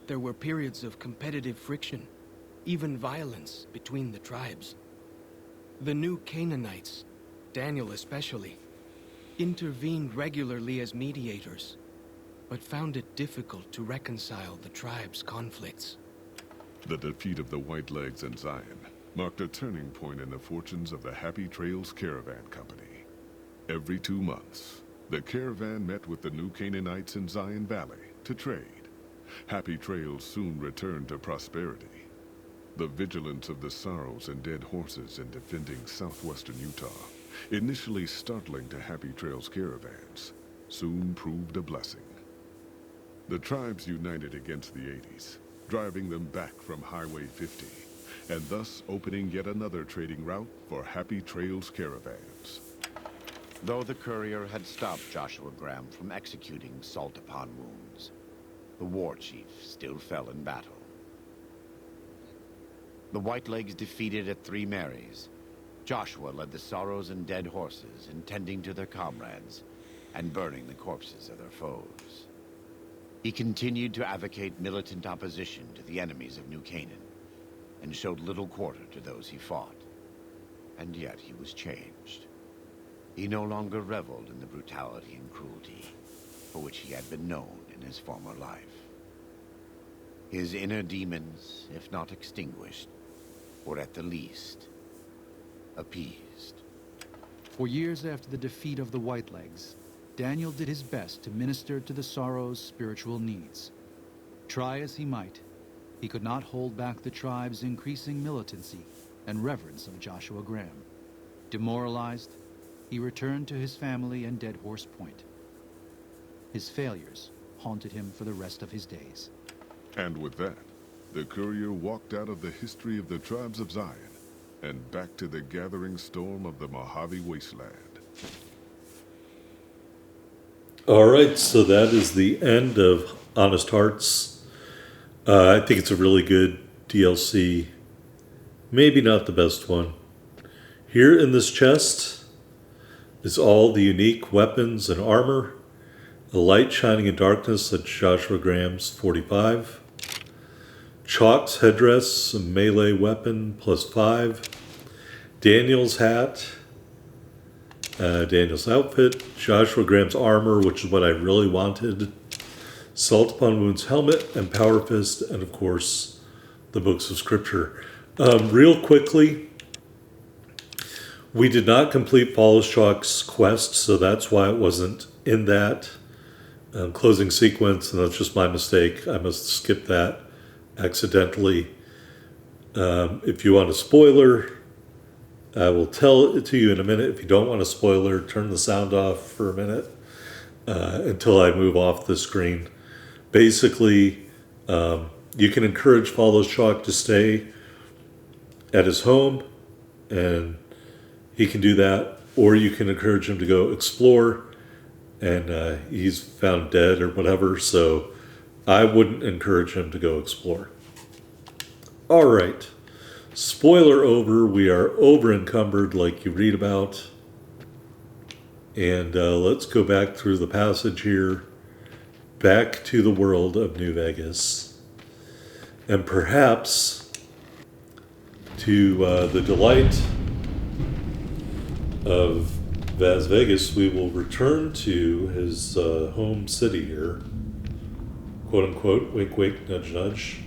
there were periods of competitive friction, even violence between the tribes. The New Canaanites, Daniel especially, intervened regularly as mediators, but found it difficult to reconcile the tribe's conflicts. The defeat of the Whitelegs in Zion marked a turning point in the fortunes of the Happy Trails Caravan Company. Every 2 months, the caravan met with the New Canaanites in Zion Valley to trade. Happy Trails soon returned to prosperity. The vigilance of the Sorrows and dead horses in defending southwestern Utah, initially startling to Happy Trails caravans, soon proved a blessing. The tribes united against the 80s, driving them back from Highway 50, and thus opening yet another trading route for Happy Trails caravans. Though the courier had stopped Joshua Graham from executing Salt upon Wounds, the war chief still fell in battle. The Whitelegs defeated at Three Marys. Joshua led the Sorrows and dead horses in tending to their comrades and burning the corpses of their foes. He continued to advocate militant opposition to the enemies of New Canaan, and showed little quarter to those he fought. And yet he was changed. He no longer reveled in the brutality and cruelty for which he had been known in his former life. His inner demons, if not extinguished, were at the least appeased. For years after the defeat of the Whitelegs, Daniel did his best to minister to the Sorrows' spiritual needs. Try as he might, he could not hold back the tribe's increasing militancy and reverence of Joshua Graham. Demoralized, he returned to his family and Dead Horse Point. His failures haunted him for the rest of his days. And with that, the courier walked out of the history of the tribes of Zion and back to the gathering storm of the Mojave Wasteland. All right, so that is the end of Honest Hearts. I think it's a really good DLC. Maybe not the best one. Here in this chest is all the unique weapons and armor. A light shining in darkness, like Joshua Graham's 45. Chalk's headdress, a melee weapon, +5. Daniel's hat. Daniel's outfit. Joshua Graham's armor, which is what I really wanted. Salt Upon Wounds helmet and Power Fist. And of course, the books of scripture. Real quickly, we did not complete Followshock's quest, so that's why it wasn't in that closing sequence, and that's just my mistake. I must skip that accidentally. If you want a spoiler, I will tell it to you in a minute. If you don't want a spoiler, turn the sound off for a minute. until I move off the screen. Basically, you can encourage Follow Shock to stay at his home, and he can do that, or you can encourage him to go explore, and he's found dead or whatever, so I wouldn't encourage him to go explore. All right. Spoiler over, we are over encumbered like you read about. And let's go back through the passage here, back to the world of New Vegas. And perhaps, to the delight of Vaz Vegas, we will return to his home city here, quote unquote, wink wink, nudge nudge,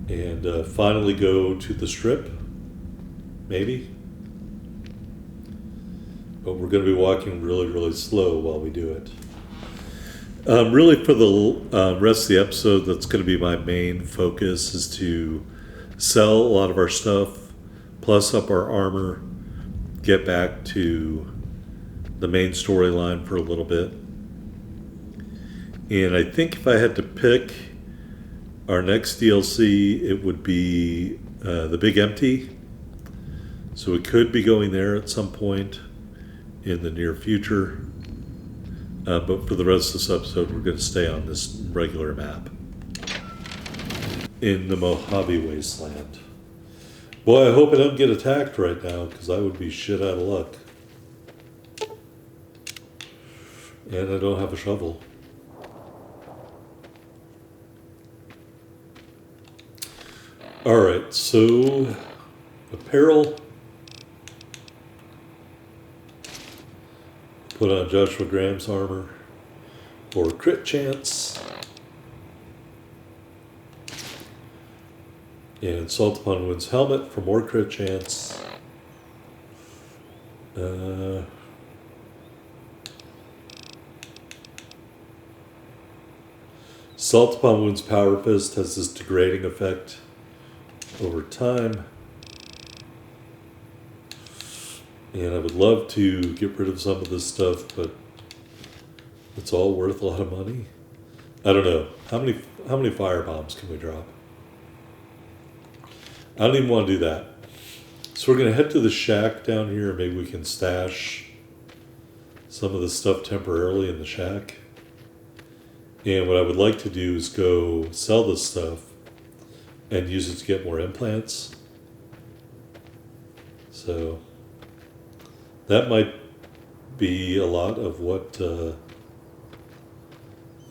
and finally go to the Strip, maybe. But we're going to be walking really, really slow while we do it. Really, for the rest of the episode, that's going to be my main focus, is to sell a lot of our stuff, plus up our armor, get back to the main storyline for a little bit. And I think if I had to pick our next DLC, it would be The Big Empty. So we could be going there at some point in the near future. But for the rest of this episode, we're going to stay on this regular map in the Mojave Wasteland. Boy, I hope I don't get attacked right now, because I would be shit out of luck. And I don't have a shovel. Alright, so apparel. Put on Joshua Graham's armor for crit chance. And Salt Upon Wound's helmet for more crit chance. Salt Upon Wound's Power Fist has this degrading effect over time. And I would love to get rid of some of this stuff, but it's all worth a lot of money. I don't know. How many fire bombs can we drop? I don't even want to do that. So we're going to head to the shack down here. Maybe we can stash some of the stuff temporarily in the shack. And what I would like to do is go sell this stuff and use it to get more implants. So that might be a lot of what the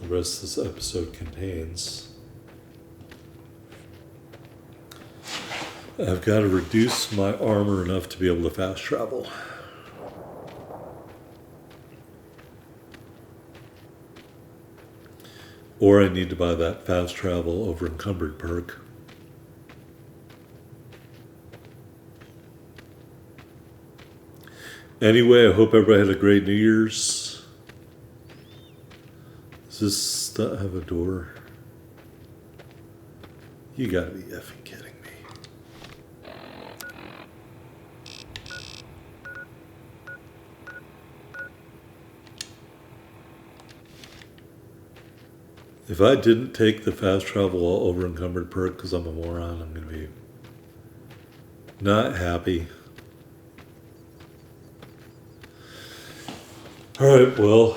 rest of this episode contains. I've got to reduce my armor enough to be able to fast travel. Or I need to buy that fast travel over encumbered perk. Anyway, I hope everybody had a great New Year's. Does this not have a door? You gotta be effing kidding me. If I didn't take the fast travel over encumbered perk because I'm a moron, I'm going to be not happy. Alright, well.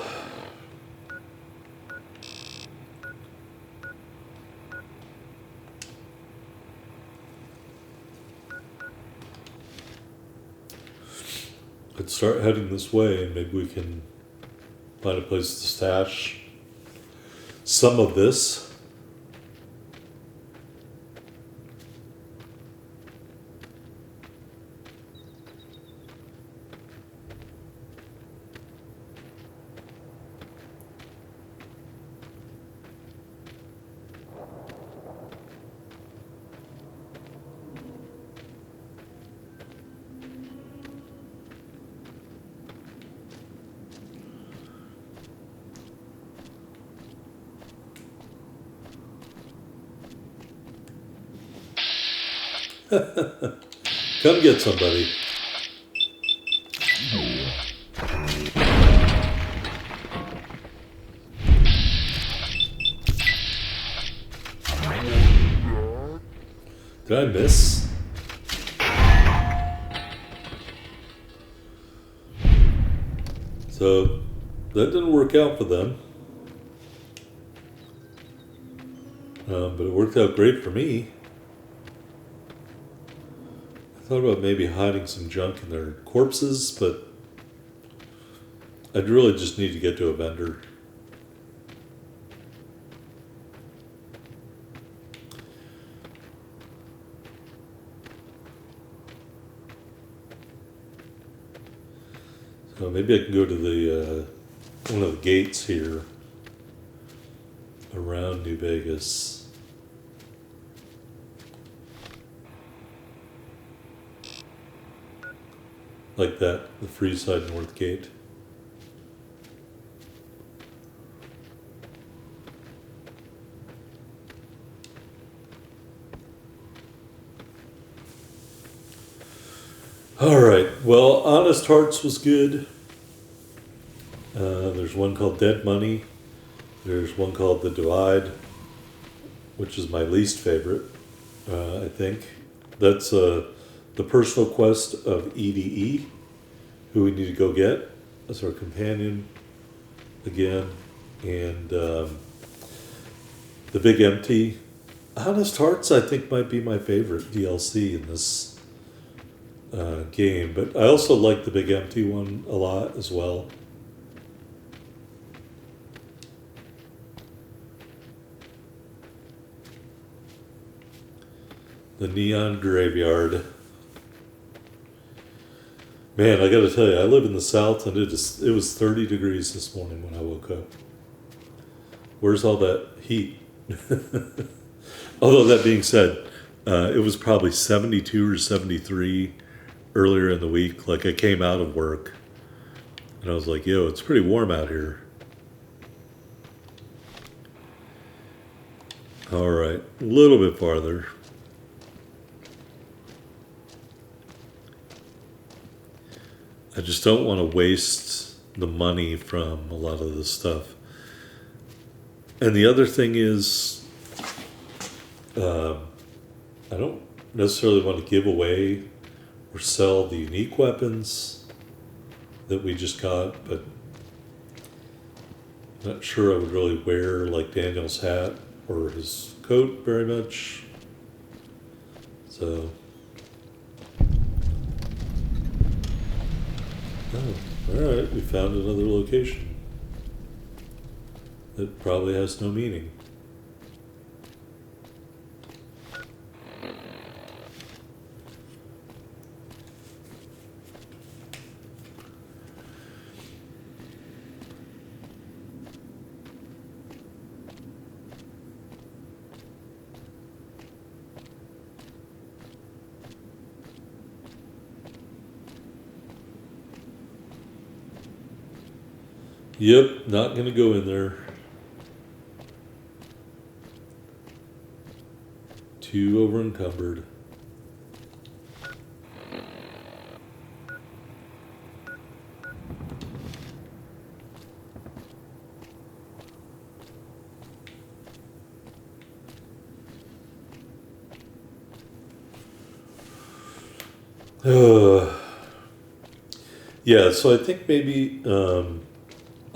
Let's start heading this way and maybe we can find a place to stash some of this. Come get somebody. Did I miss? So that didn't work out for them. But it worked out great for me. I thought about maybe hiding some junk in their corpses, but I'd really just need to get to a vendor. So maybe I can go to the one of the gates here around New Vegas. Like that, the Freeside North Gate. All right. Well, Honest Hearts was good. There's one called Dead Money. There's one called The Divide, which is my least favorite, I think. That's the personal quest of EDE, who we need to go get as our companion again. And The Big Empty. Honest Hearts, I think, might be my favorite DLC in this game. But I also like the Big Empty one a lot as well. The Neon Graveyard. Man, I gotta tell you, I live in the South and it was 30 degrees this morning when I woke up. Where's all that heat? Although that being said, it was probably 72 or 73 earlier in the week. Like I came out of work and I was like, yo, it's pretty warm out here. All right, a little bit farther. I just don't want to waste the money from a lot of this stuff. And the other thing is, I don't necessarily want to give away or sell the unique weapons that we just got, but I'm not sure I would really wear like Daniel's hat or his coat very much. So... Oh, alright, we found another location that probably has no meaning. Yep, not gonna go in there. Too over encumbered. Yeah, so I think maybe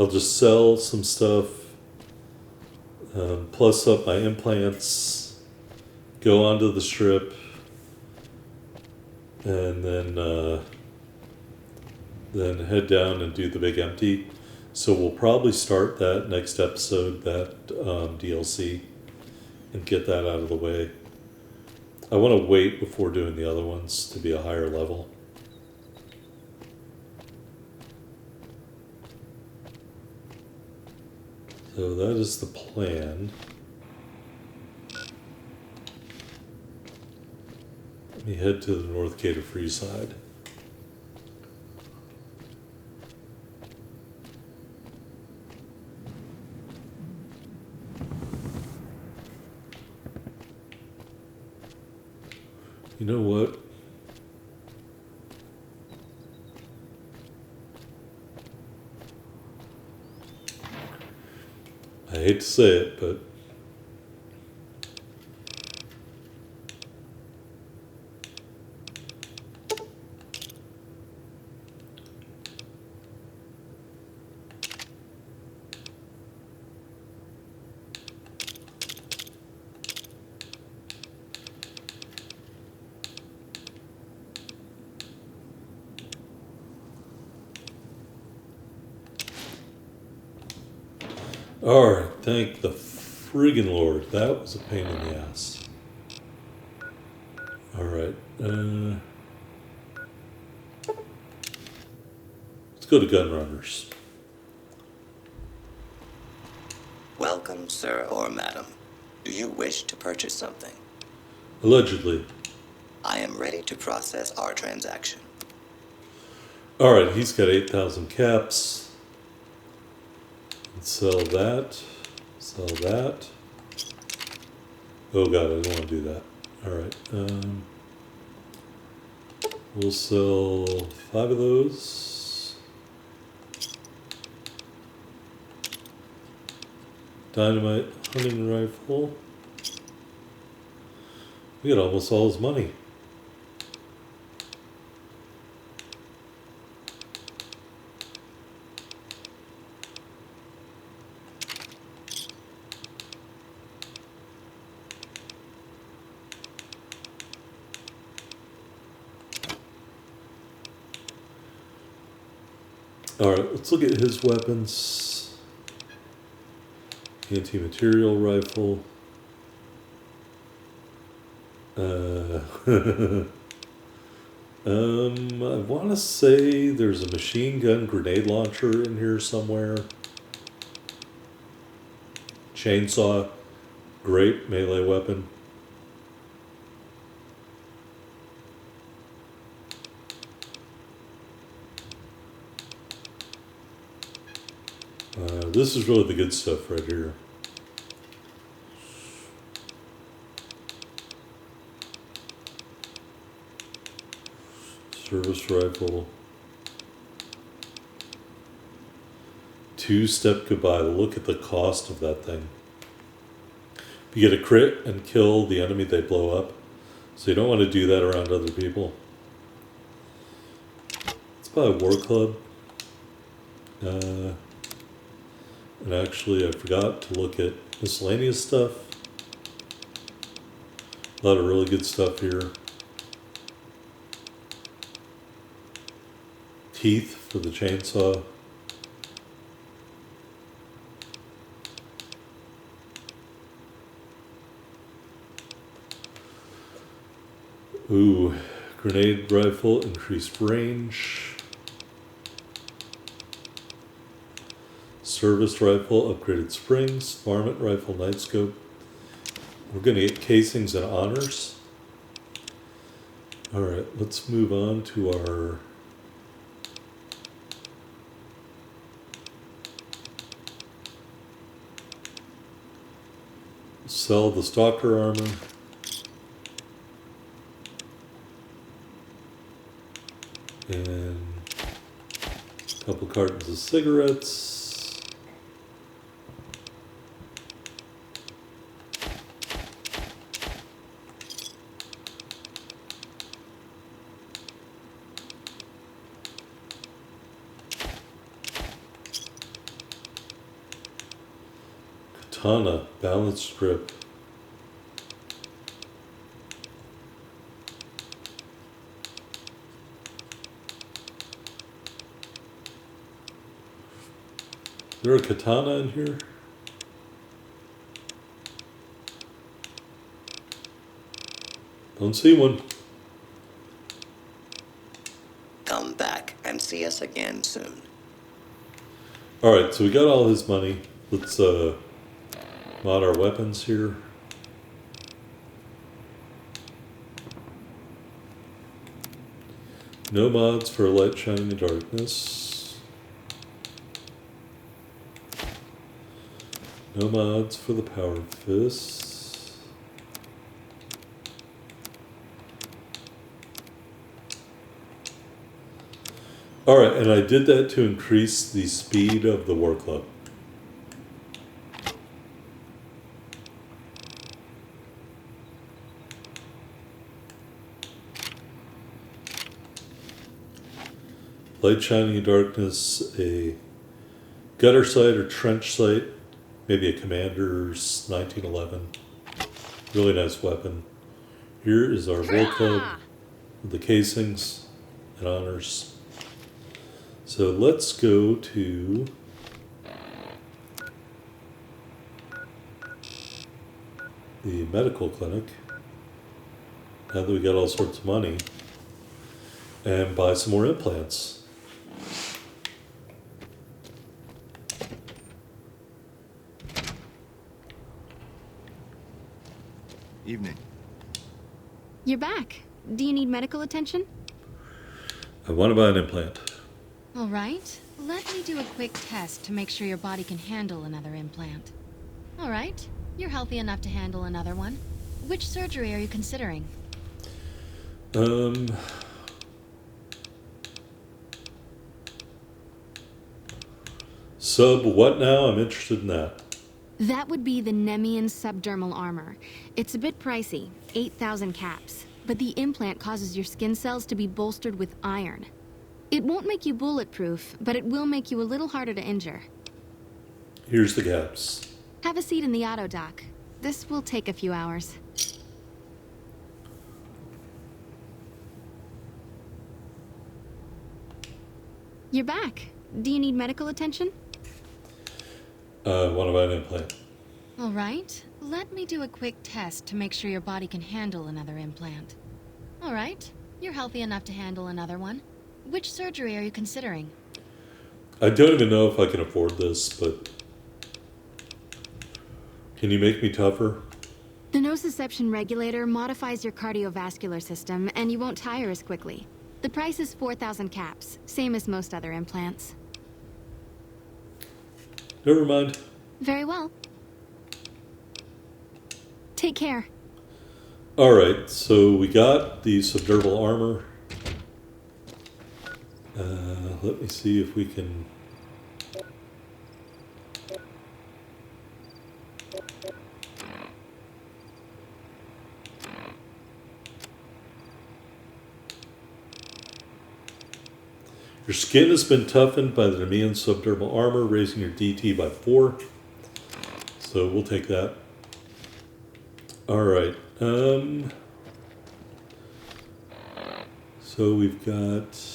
I'll just sell some stuff, plus up my implants, go onto the strip, and then head down and do the Big Empty. So we'll probably start that next episode, that DLC, and get that out of the way. I want to wait before doing the other ones to be a higher level. So that is the plan. Let me head to the North Gate of Freeside. You know what? I hate to say it, but Alright, thank the friggin' Lord. That was a pain in the ass. Alright, let's go to Gunrunners. Welcome, sir or madam. Do you wish to purchase something? Allegedly. I am ready to process our transaction. Alright, he's got 8,000 caps. Let's sell that. Sell that. Oh god, I don't want to do that. Alright, we'll sell 5 of those. Dynamite hunting rifle. We got almost all his money. Alright, let's look at his weapons. Anti-material rifle. I want to say there's a machine gun grenade launcher in here somewhere. Chainsaw, great melee weapon. This is really the good stuff right here. Service rifle. Two-step goodbye. Look at the cost of that thing. If you get a crit and kill the enemy, they blow up. So you don't want to do that around other people. Let's buy a war club. And actually, I forgot to look at miscellaneous stuff. A lot of really good stuff here. Teeth for the chainsaw. Ooh, grenade rifle, increased range. Service rifle, upgraded springs. Varmint rifle, night scope. We're going to get casings and honors. Alright, let's move on to our sell the stalker armor. And a couple cartons of cigarettes. Katana, balance strip. Is there a katana in here? Don't see one. Come back and see us again soon. Alright, so we got all his money. Let's mod our weapons here. No mods for light shining in darkness. No mods for the power fists. Alright, and I did that to increase the speed of the war club. Light shining in darkness, a gutter sight or trench sight, maybe a commander's 1911. Really nice weapon. Here is our war club with the casings and honors. So let's go to the medical clinic, now that we got all sorts of money, and buy some more implants. Evening. You're back. Do you need medical attention? I want to buy an implant. All right. Let me do a quick test to make sure your body can handle another implant. All right. You're healthy enough to handle another one. Which surgery are you considering? Sub what now? I'm interested in that. That would be the Nemean subdermal armor. It's a bit pricey, 8,000 caps, but the implant causes your skin cells to be bolstered with iron. It won't make you bulletproof, but it will make you a little harder to injure. Here's the caps. Have a seat in the auto dock. This will take a few hours. You're back. Do you need medical attention? I want to buy an implant. All right. Let me do a quick test to make sure your body can handle another implant. All right. You're healthy enough to handle another one. Which surgery are you considering? I don't even know if I can afford this, but can you make me tougher? The nociception regulator modifies your cardiovascular system, and you won't tire as quickly. The price is 4,000 caps, same as most other implants. Never mind. Very well. Take care. Alright, so we got the subdermal armor. Let me see if we can... Your skin has been toughened by the Nemean subdermal armor, raising your DT by 4. So we'll take that. Alright. So we've got...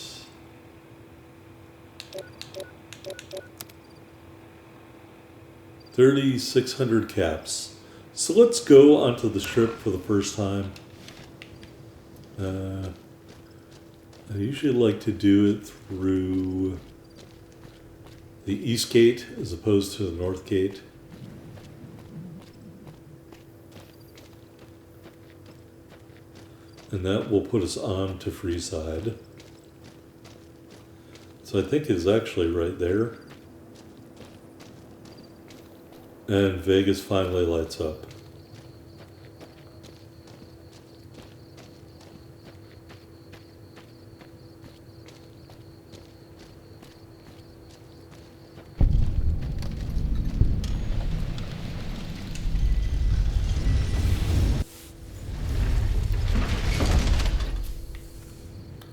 3,600 caps. So let's go onto the strip for the first time. I usually like to do it through the east gate as opposed to the north gate. And that will put us on to Freeside. So I think it's actually right there. And Vegas finally lights up.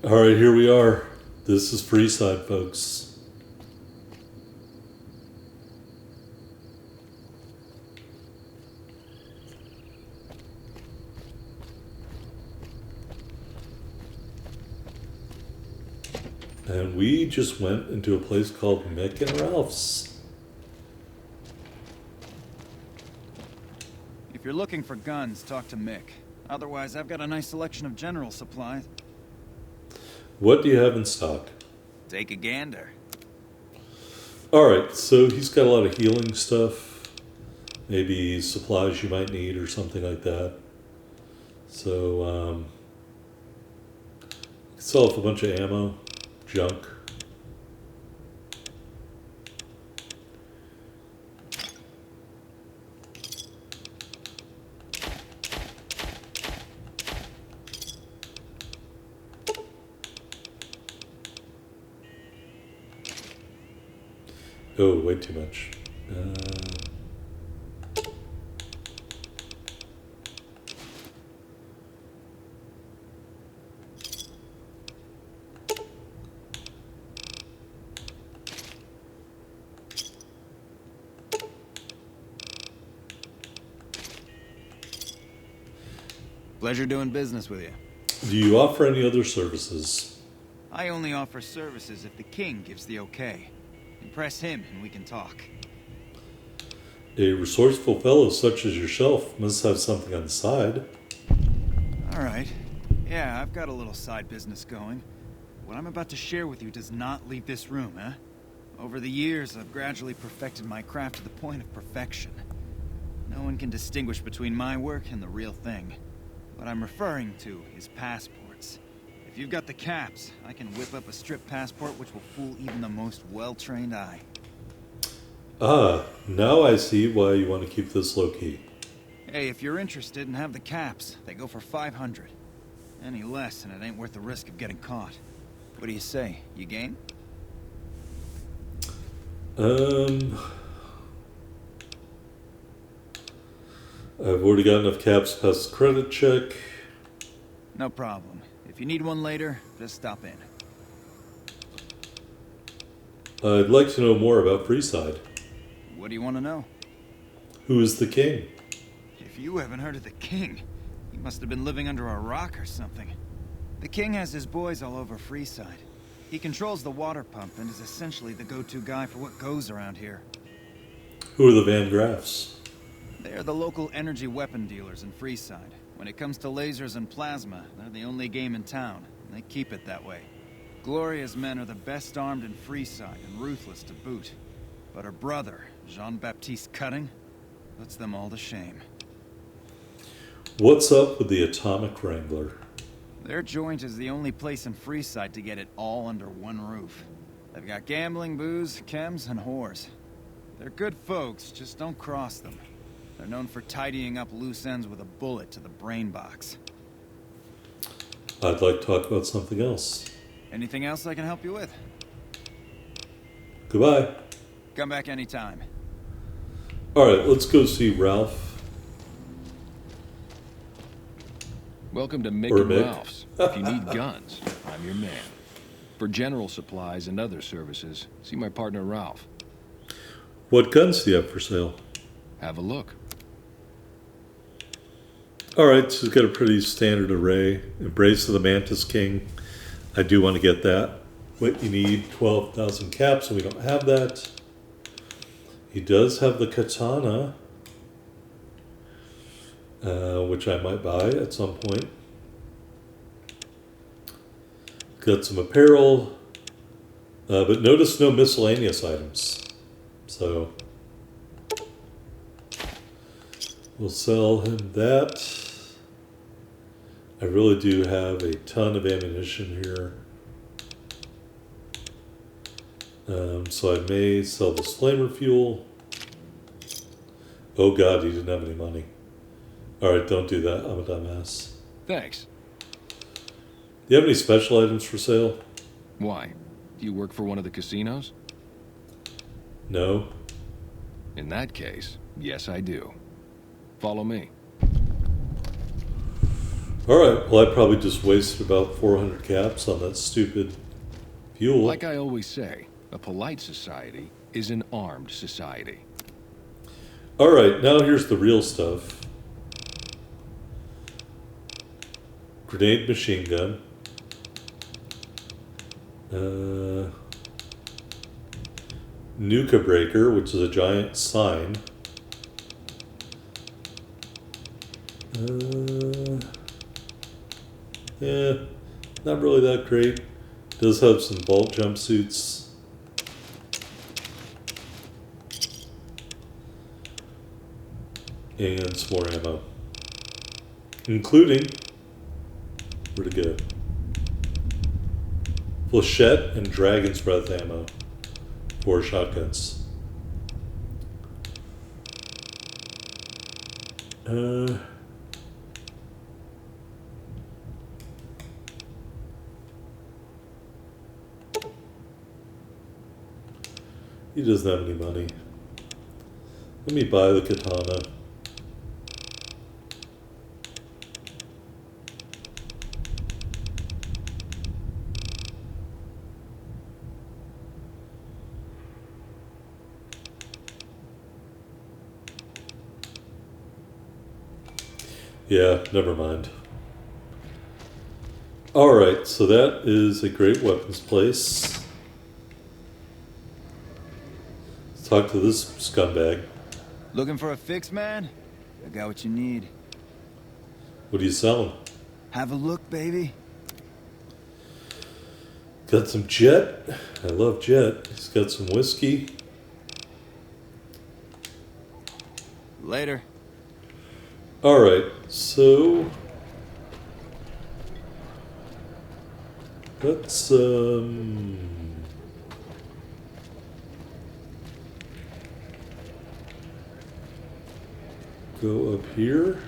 Alright, here we are. This is Freeside, folks. And we just went into a place called Mick and Ralph's. If you're looking for guns, talk to Mick. Otherwise, I've got a nice selection of general supplies. What do you have in stock? Take a gander. Alright, so he's got a lot of healing stuff. Maybe supplies you might need or something like that. So, sell off a bunch of ammo, junk. Oh, way too much. Pleasure doing business with you. Do you offer any other services? I only offer services if the king gives the okay. Impress him and we can talk. A resourceful fellow such as yourself must have something on the side. Alright. Yeah, I've got a little side business going. What I'm about to share with you does not leave this room, eh? Over the years, I've gradually perfected my craft to the point of perfection. No one can distinguish between my work and the real thing. What I'm referring to is passports. If you've got the caps, I can whip up a strip passport which will fool even the most well-trained eye. Ah, now I see why you want to keep this low-key. Hey, if you're interested and have the caps, they go for 500. Any less, and it ain't worth the risk of getting caught. What do you say? You game? I've already got enough caps past the credit check. No problem. If you need one later, just stop in. I'd like to know more about Freeside. What do you want to know? Who is the king? If you haven't heard of the king, you must have been living under a rock or something. The king has his boys all over Freeside. He controls the water pump and is essentially the go-to guy for what goes around here. Who are the Van Graffs? They're the local energy weapon dealers in Freeside. When it comes to lasers and plasma, they're the only game in town, and they keep it that way. Gloria's men are the best armed in Freeside and ruthless to boot. But her brother, Jean-Baptiste Cutting, puts them all to shame. What's up with the Atomic Wrangler? Their joint is the only place in Freeside to get it all under one roof. They've got gambling, booze, chems, and whores. They're good folks, just don't cross them. They're known for tidying up loose ends with a bullet to the brain box. I'd like to talk about something else. Anything else I can help you with? Goodbye. Come back anytime. Alright, let's go see Ralph. Welcome to Mick Or and Mick. Ralph's. If you need guns, I'm your man. For general supplies and other services, see my partner Ralph. What guns do you have for sale? Have a look. Alright, so it's got a pretty standard array. Embrace of the Mantis King. I do want to get that. What you need, 12,000 caps, and we don't have that. He does have the katana, which I might buy at some point. Got some apparel, but notice no miscellaneous items. So we'll sell him that. I really do have a ton of ammunition here. So I may sell this flamer fuel. Oh god, he didn't have any money. Alright, don't do that. I'm a dumbass. Thanks. Do you have any special items for sale? Why? Do you work for one of the casinos? No. In that case, yes I do. Follow me. Alright, well I probably just wasted about 400 caps on that stupid fuel. Like I always say, a polite society is an armed society. Alright, now here's the real stuff. Grenade machine gun. Nuka breaker, which is a giant sign. Yeah, not really that great. Does have some vault jumpsuits. And some more ammo. Including, where'd it go? Flechette and Dragon's Breath ammo. 4 shotguns. He doesn't have any money. Let me buy the katana. Yeah, never mind. Alright, so that is a great weapons place. Let's talk to this scumbag. Looking for a fix, man? I got what you need. What are you selling? Have a look, baby. Got some Jet. I love Jet. He's got some whiskey. Later. Alright, so let's go up here.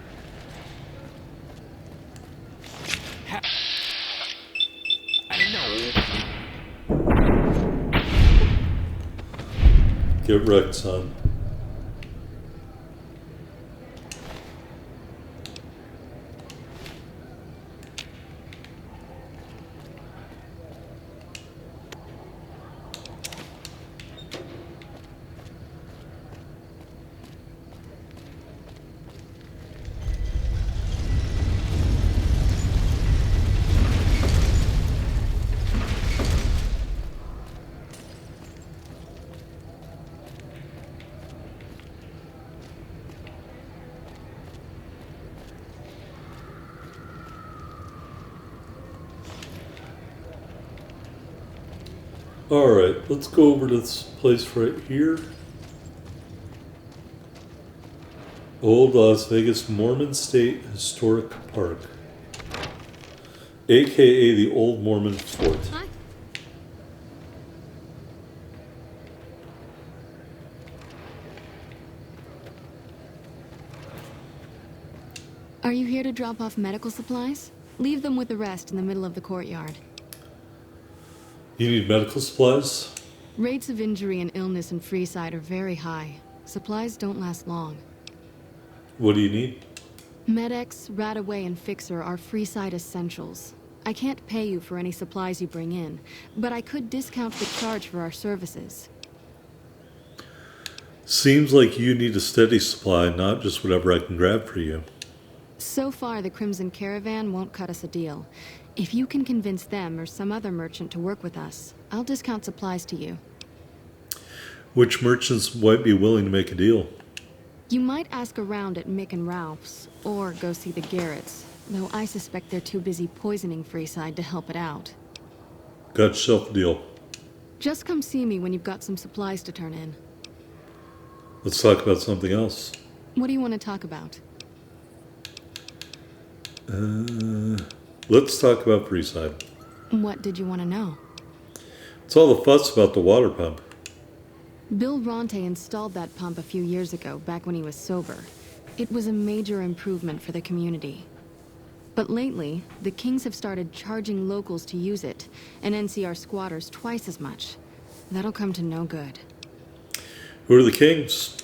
Get wrecked, son. Alright, let's go over to this place right here. Old Las Vegas Mormon State Historic Park. AKA the Old Mormon Fort. Hi. Are you here to drop off medical supplies? Leave them with the rest in the middle of the courtyard. You need medical supplies? Rates of injury and illness in Freeside are very high. Supplies don't last long. What do you need? Med-X, Radaway, and Fixer are Freeside essentials. I can't pay you for any supplies you bring in, but I could discount the charge for our services. Seems like you need a steady supply, not just whatever I can grab for you. So far, the Crimson Caravan won't cut us a deal. If you can convince them or some other merchant to work with us, I'll discount supplies to you. Which merchants might be willing to make a deal? You might ask around at Mick and Ralph's, or go see the Garretts, though I suspect they're too busy poisoning Freeside to help it out. Got yourself a deal. Just come see me when you've got some supplies to turn in. Let's talk about something else. What do you want to talk about? Let's talk about Freeside. What did you want to know? It's all the fuss about the water pump. Bill Ronte installed that pump a few years ago, back when he was sober. It was a major improvement for the community. But lately, the Kings have started charging locals to use it, and NCR squatters twice as much. That'll come to no good. Who are the Kings?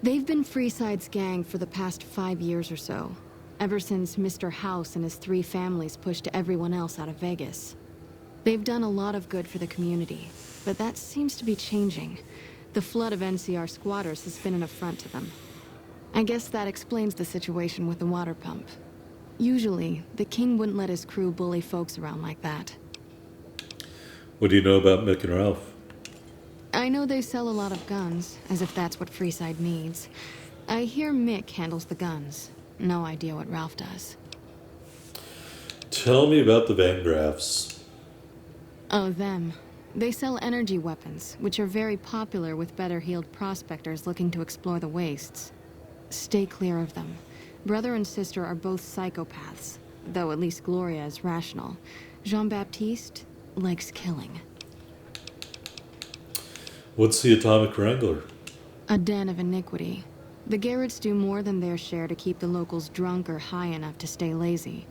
They've been Freeside's gang for the past 5 years or so, ever since Mr. House and his 3 families pushed everyone else out of Vegas. They've done a lot of good for the community, but that seems to be changing. The flood of NCR squatters has been an affront to them. I guess that explains the situation with the water pump. Usually, the King wouldn't let his crew bully folks around like that. What do you know about Mick and Ralph? I know they sell a lot of guns, as if that's what Freeside needs. I hear Mick handles the guns. No idea what Ralph does. Tell me about the Van Graffs. Oh, them. They sell energy weapons, which are very popular with better-heeled prospectors looking to explore the wastes. Stay clear of them. Brother and sister are both psychopaths, though at least Gloria is rational. Jean-Baptiste likes killing. What's the Atomic Wrangler? A den of iniquity. The Garretts do more than their share to keep the locals drunk or high enough to stay lazy.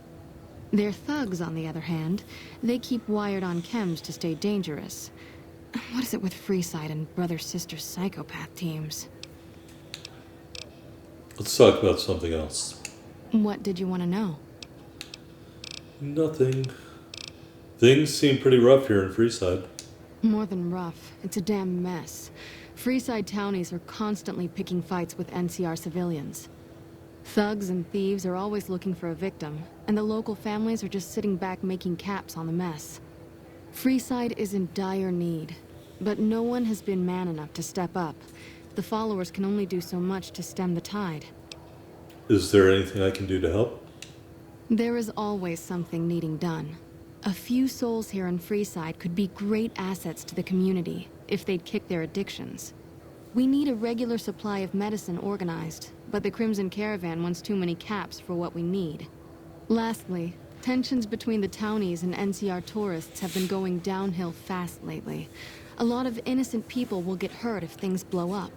Their thugs, on the other hand, they keep wired on chems to stay dangerous. What is it with Freeside and brother-sister psychopath teams? Let's talk about something else. What did you want to know? Nothing. Things seem pretty rough here in Freeside. More than rough. It's a damn mess. Freeside townies are constantly picking fights with NCR civilians. Thugs and thieves are always looking for a victim, and the local families are just sitting back making caps on the mess. Freeside is in dire need, but no one has been man enough to step up. The followers can only do so much to stem the tide. Is there anything I can do to help? There is always something needing done. A few souls here in Freeside could be great assets to the community if they'd kick their addictions. We need a regular supply of medicine organized, but the Crimson Caravan wants too many caps for what we need. Lastly, tensions between the townies and NCR tourists have been going downhill fast lately. A lot of innocent people will get hurt if things blow up.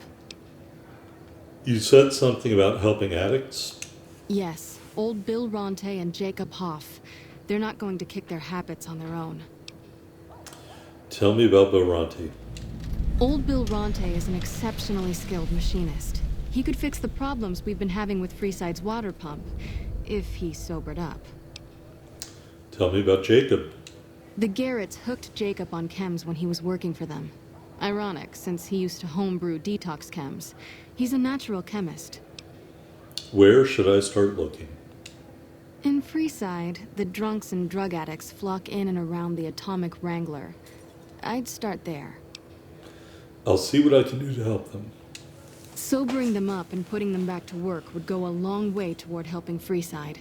You said something about helping addicts? Yes, old Bill Ronte and Jacob Hoff. They're not going to kick their habits on their own. Tell me about Bill Ronte. Old Bill Ronte is an exceptionally skilled machinist. He could fix the problems we've been having with Freeside's water pump, if he sobered up. Tell me about Jacob. The Garretts hooked Jacob on chems when he was working for them. Ironic, since he used to homebrew detox chems. He's a natural chemist. Where should I start looking? In Freeside, the drunks and drug addicts flock in and around the Atomic Wrangler. I'd start there. I'll see what I can do to help them. Sobering them up and putting them back to work would go a long way toward helping Freeside.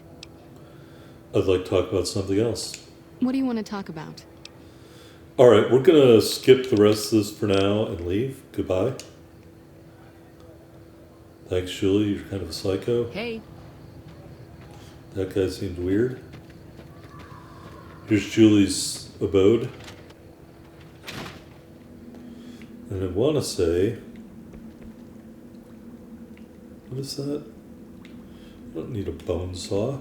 I'd like to talk about something else. What do you want to talk about? Alright, we're gonna skip the rest of this for now and leave. Goodbye. Thanks, Julie. You're kind of a psycho. Hey. That guy seemed weird. Here's Julie's abode. And I want to say... What is that? I don't need a bone saw.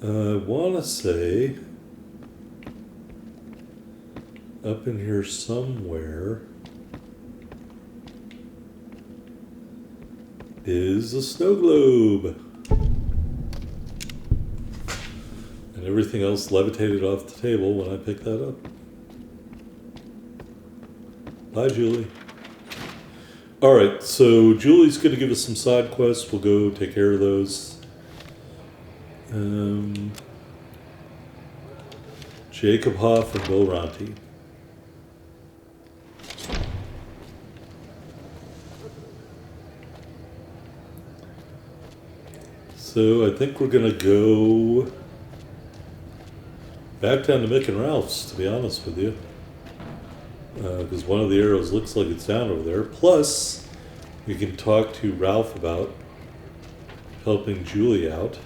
I want to say... Up in here somewhere... is a snow globe. And everything else levitated off the table when I picked that up. Bye, Julie. Alright, so Julie's going to give us some side quests. We'll go take care of those. Jacob Hoff and Bill Ronte. So I think we're gonna go back down to Mick and Ralph's, to be honest with you. Because one of the arrows looks like it's down over there. Plus, we can talk to Ralph about helping Julie out.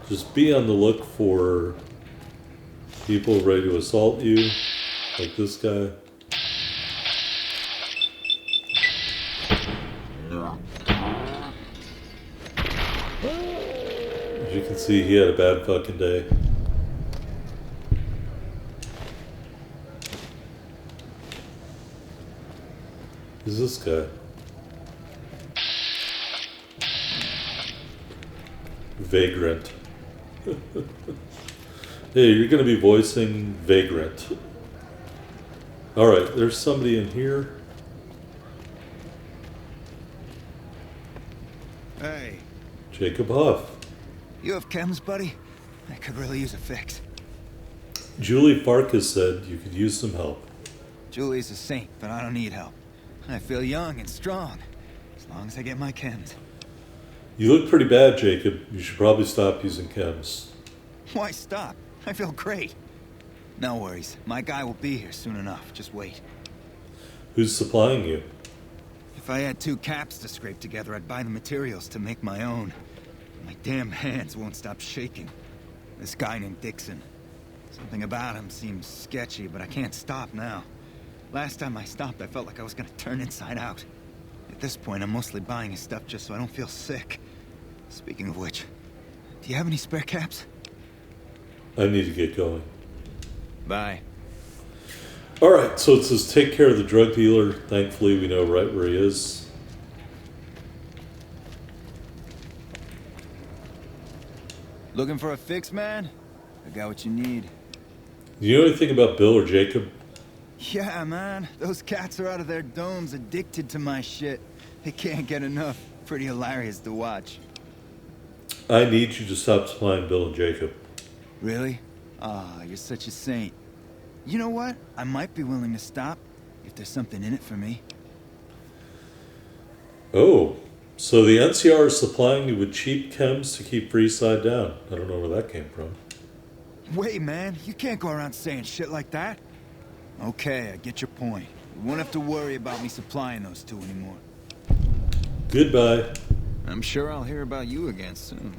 Just be on the look for people ready to assault you, like this guy. As you can see, he had a bad fucking day. Who's this guy? Vagrant. Hey, you're gonna be voicing Vagrant. Alright, there's somebody in here. Hey. Jacob Hoff. You have chems, buddy? I could really use a fix. Julie Farkas said you could use some help. Julie's a saint, but I don't need help. I feel young and strong, as long as I get my chems. You look pretty bad, Jacob. You should probably stop using chems. Why stop? I feel great. No worries. My guy will be here soon enough. Just wait. Who's supplying you? If I had 2 caps to scrape together, I'd buy the materials to make my own. My damn hands won't stop shaking. This guy named Dixon. Something about him seems sketchy, but I can't stop now. Last time I stopped, I felt like I was gonna turn inside out. At this point, I'm mostly buying his stuff just so I don't feel sick. Speaking of which, do you have any spare caps? I need to get going. Bye. Alright, so it says take care of the drug dealer. Thankfully, we know right where he is. Looking for a fix, man? I got what you need. Do you know anything about Bill or Jacob? Yeah, man. Those cats are out of their domes addicted to my shit. They can't get enough. Pretty hilarious to watch. I need you to stop supplying Bill and Jacob. Really? Ah, you're such a saint. You know what? I might be willing to stop if there's something in it for me. Oh, so the NCR is supplying you with cheap chems to keep Freeside down. I don't know where that came from. Wait, man, you can't go around saying shit like that. Okay, I get your point. You won't have to worry about me supplying those two anymore. Goodbye. I'm sure I'll hear about you again soon.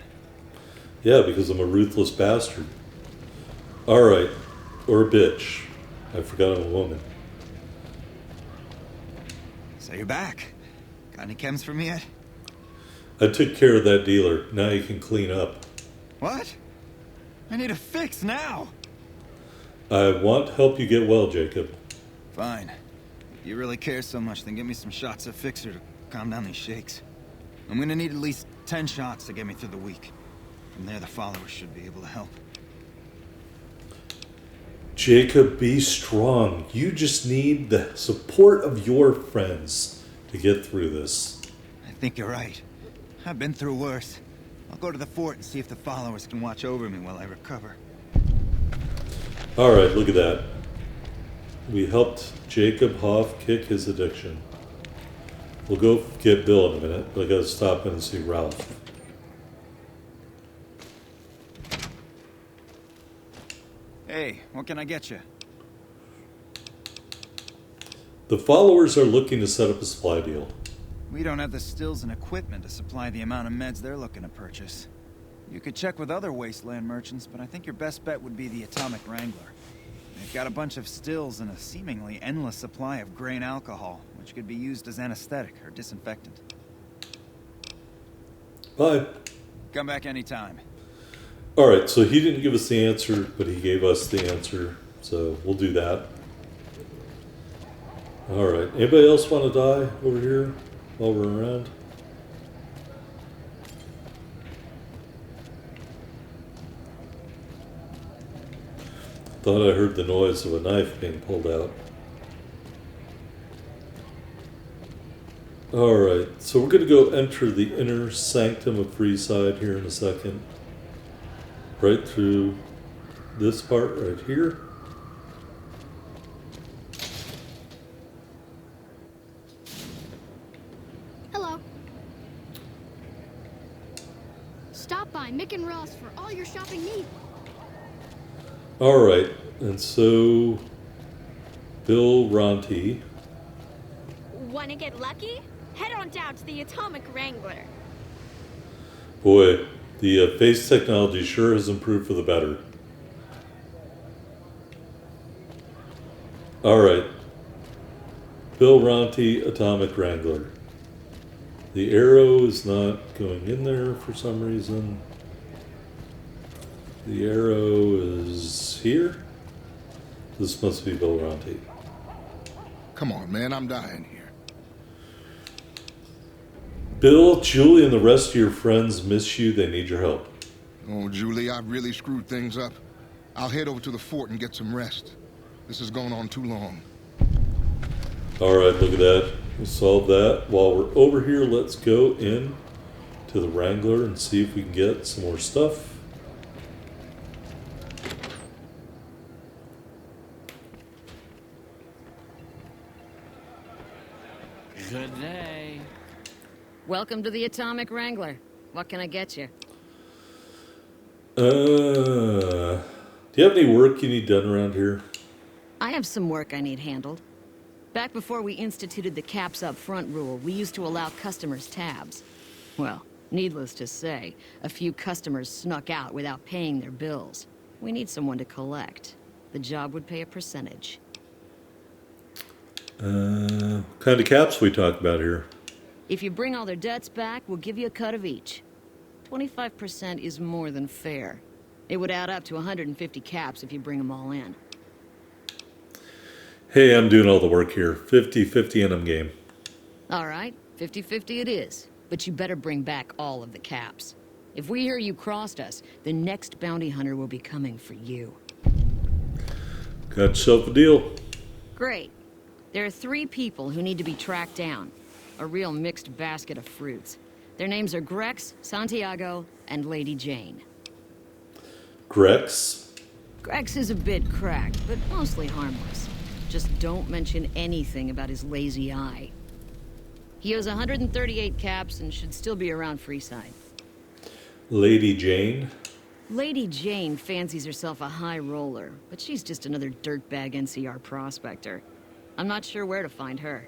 Yeah, because I'm a ruthless bastard. Alright. Or a bitch. I forgot I'm a woman. So you're back. Got any chems for me yet? I took care of that dealer. Now you can clean up. What? I need a fix now! I want to help you get well, Jacob. Fine. If you really care so much, then give me some shots of Fixer to calm down these shakes. I'm gonna need at least 10 shots to get me through the week. From there, the followers should be able to help. Jacob, be strong. You just need the support of your friends to get through this. I think you're right. I've been through worse. I'll go to the fort and see if the followers can watch over me while I recover. Alright, look at that. We helped Jacob Hoff kick his addiction. We'll go get Bill in a minute, but I gotta stop in and see Ralph. Hey, what can I get you? The followers are looking to set up a supply deal. We don't have the stills and equipment to supply the amount of meds they're looking to purchase. You could check with other wasteland merchants, but I think your best bet would be the Atomic Wrangler. They've got a bunch of stills and a seemingly endless supply of grain alcohol, which could be used as anesthetic or disinfectant. Bye. Come back anytime. Alright, so he didn't give us the answer, but he gave us the answer, so we'll do that. Alright, anybody else want to die over here while we're around? Thought I heard the noise of a knife being pulled out. Alright, so we're going to go enter the inner sanctum of Freeside here in a second. Right through this part right here. Hello. Stop by Mick and Ross for all your shopping needs. Alright, and so Bill Ronti. Wanna get lucky? Head on down to the Atomic Wrangler. Boy, the face technology sure has improved for the better. Alright. Bill Ronti, Atomic Wrangler. The arrow is not going in there for some reason. The arrow is here. This must be Bill Ronti. Come on, man, I'm dying here. Bill, Julie, and the rest of your friends miss you. They need your help. Oh, Julie, I've really screwed things up. I'll head over to the fort and get some rest. This has gone on too long. Alright, look at that. We solved that. While we're over here, let's go in to the Wrangler and see if we can get some more stuff. Good day. Welcome to the Atomic Wrangler. What can I get you? Do you have any work you need done around here? I have some work I need handled. Back before we instituted the caps up front rule, we used to allow customers tabs. Well, needless to say, a few customers snuck out without paying their bills. We need someone to collect. The job would pay a percentage. What kind of caps we talk about here? If you bring all their debts back, we'll give you a cut of each. 25% is more than fair. It would add up to 150 caps if you bring them all in. Hey, I'm doing all the work here. 50-50 in them game. All right, 50-50 it is. But you better bring back all of the caps. If we hear you crossed us, the next bounty hunter will be coming for you. Got yourself a deal. Great. There are 3 people who need to be tracked down. A real mixed basket of fruits. Their names are Grex, Santiago, and Lady Jane. Grex? Grex is a bit cracked, but mostly harmless. Just don't mention anything about his lazy eye. He owes 138 caps and should still be around Freeside. Lady Jane? Lady Jane fancies herself a high roller, but she's just another dirtbag NCR prospector. I'm not sure where to find her.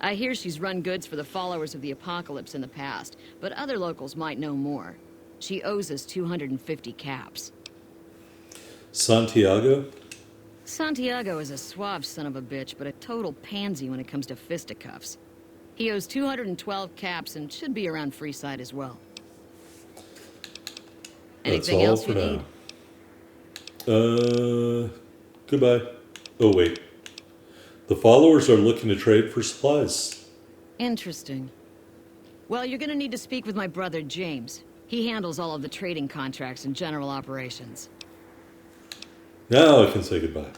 I hear she's run goods for the followers of the Apocalypse in the past, but other locals might know more. She owes us 250 caps. Santiago? Santiago is a suave son of a bitch, but a total pansy when it comes to fisticuffs. He owes 212 caps and should be around Freeside as well. Anything else you need? Goodbye. Oh, wait. The followers are looking to trade for supplies. Interesting. Well, you're gonna need to speak with my brother, James. He handles all of the trading contracts and general operations. Now I can say goodbye.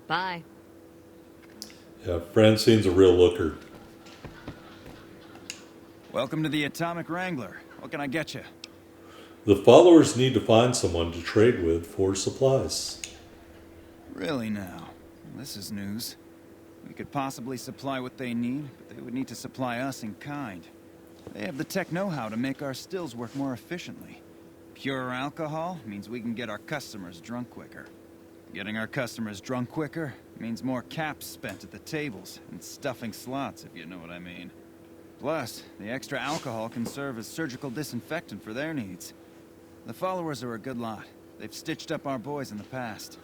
Bye. Yeah, Francine's a real looker. Welcome to the Atomic Wrangler. What can I get you? The followers need to find someone to trade with for supplies. Really now? This is news. We could possibly supply what they need, but they would need to supply us in kind. They have the tech know-how to make our stills work more efficiently. Pure alcohol means we can get our customers drunk quicker. Getting our customers drunk quicker means more caps spent at the tables and stuffing slots, if you know what I mean. Plus, the extra alcohol can serve as surgical disinfectant for their needs. The followers are a good lot. They've stitched up our boys in the past.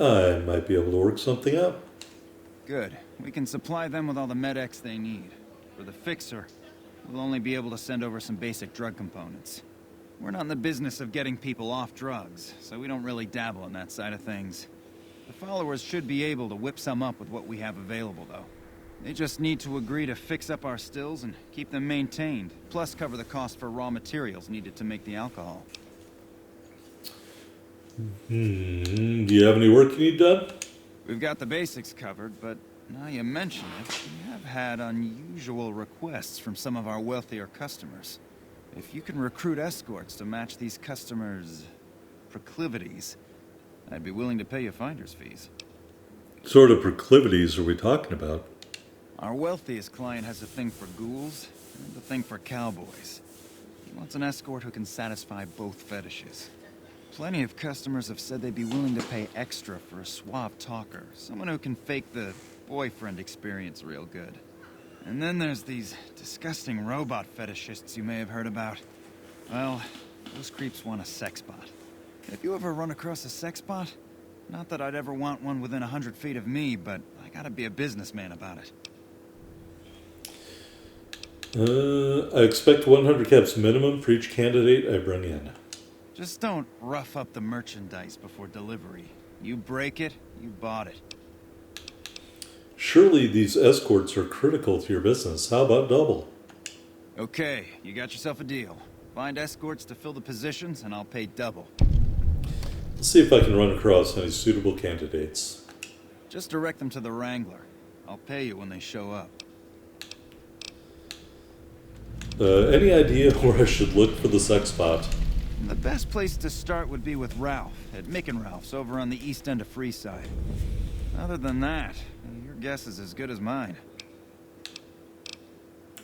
I might be able to work something out. Good. We can supply them with all the med-X they need. For the Fixer, we'll only be able to send over some basic drug components. We're not in the business of getting people off drugs, so we don't really dabble in that side of things. The followers should be able to whip some up with what we have available, though. They just need to agree to fix up our stills and keep them maintained, plus cover the cost for raw materials needed to make the alcohol. Do you have any work you need done? We've got the basics covered, but now you mention it, we have had unusual requests from some of our wealthier customers. If you can recruit escorts to match these customers' proclivities, I'd be willing to pay you finder's fees. What sort of proclivities are we talking about? Our wealthiest client has a thing for ghouls and a thing for cowboys. He wants an escort who can satisfy both fetishes. Plenty of customers have said they'd be willing to pay extra for a suave talker, someone who can fake the boyfriend experience real good. And then there's these disgusting robot fetishists you may have heard about. Well, those creeps want a sex bot. If you ever run across a sex bot, not that I'd ever want one within 100 feet of me, but I gotta be a businessman about it. I expect 100 caps minimum for each candidate I bring in. Just don't rough up the merchandise before delivery. You break it, you bought it. Surely these escorts are critical to your business. How about double? Okay, you got yourself a deal. Find escorts to fill the positions, and I'll pay double. Let's see if I can run across any suitable candidates. Just direct them to the Wrangler. I'll pay you when they show up. Any idea where I should look for the sex bot? The best place to start would be with Ralph, at Mick and Ralph's over on the east end of Freeside. Other than that, your guess is as good as mine.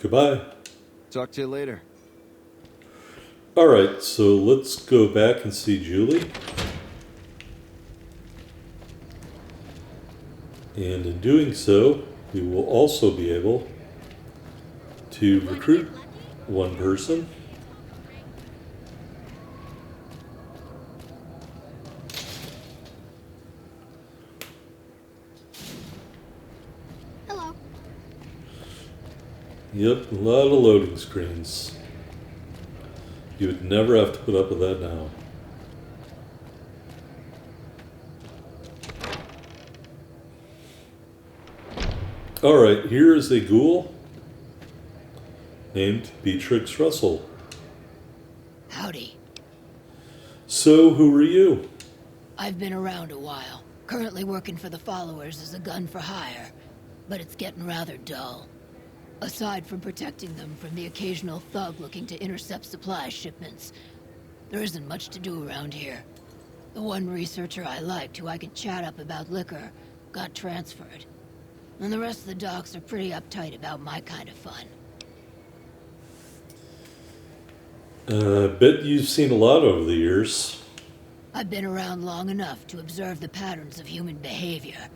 Goodbye. Talk to you later. Alright, so let's go back and see Julie. And in doing so, we will also be able to recruit one person. Hello. Yep, a lot of loading screens. You would never have to put up with that now. Alright, here is a ghoul named Beatrix Russell. Howdy. So, who are you? I've been around a while. Currently working for the followers as a gun for hire. But it's getting rather dull. Aside from protecting them from the occasional thug looking to intercept supply shipments, there isn't much to do around here. The one researcher I liked who I could chat up about liquor got transferred. And the rest of the docs are pretty uptight about my kind of fun. Bet you've seen a lot over the years. I've been around long enough to observe the patterns of human behavior.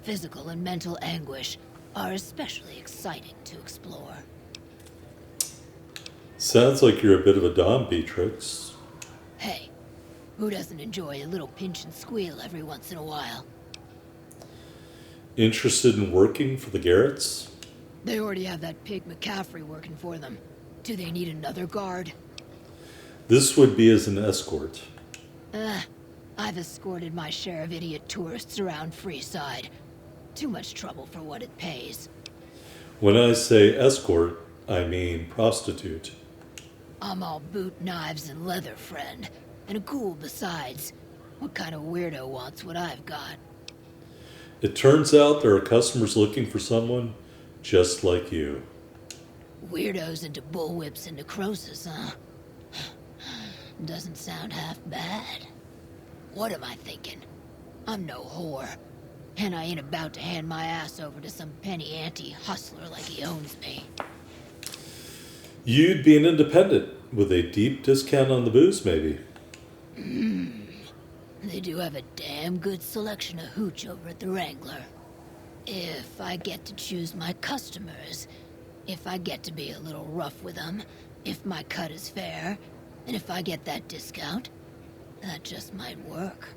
Physical and mental anguish are especially exciting to explore. Sounds like you're a bit of a Dom, Beatrix. Hey, who doesn't enjoy a little pinch and squeal every once in a while? Interested in working for the Garretts? They already have that pig McCaffrey working for them. Do they need another guard? This would be as an escort. I've escorted my share of idiot tourists around Freeside. Too much trouble for what it pays. When I say escort, I mean prostitute. I'm all boot, knives, and leather, friend. And a ghoul besides. What kind of weirdo wants what I've got? It turns out there are customers looking for someone just like you. Weirdos into bullwhips and necrosis, huh? Doesn't sound half bad. What am I thinking? I'm no whore. And I ain't about to hand my ass over to some penny ante hustler like he owns me. You'd be an independent with a deep discount on the booze, maybe. They do have a damn good selection of hooch over at the Wrangler. If I get to choose my customers, if I get to be a little rough with them, if my cut is fair, and if I get that discount, that just might work.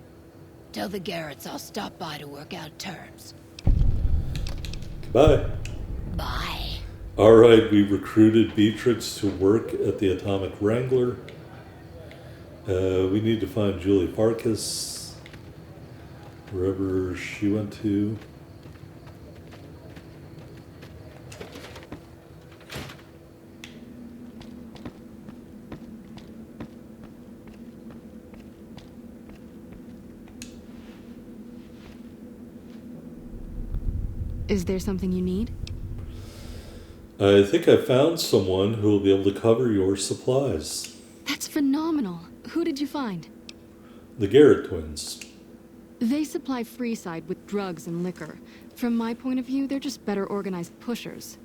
Tell the Garretts I'll stop by to work out terms. Goodbye. Bye. Alright, we recruited Beatrix to work at the Atomic Wrangler. We need to find Julie Farkas, wherever she went to. Is there something you need? I think I found someone who will be able to cover your supplies. That's phenomenal. Who did you find? The Garrett twins. They supply Freeside with drugs and liquor. From my point of view, they're just better organized pushers.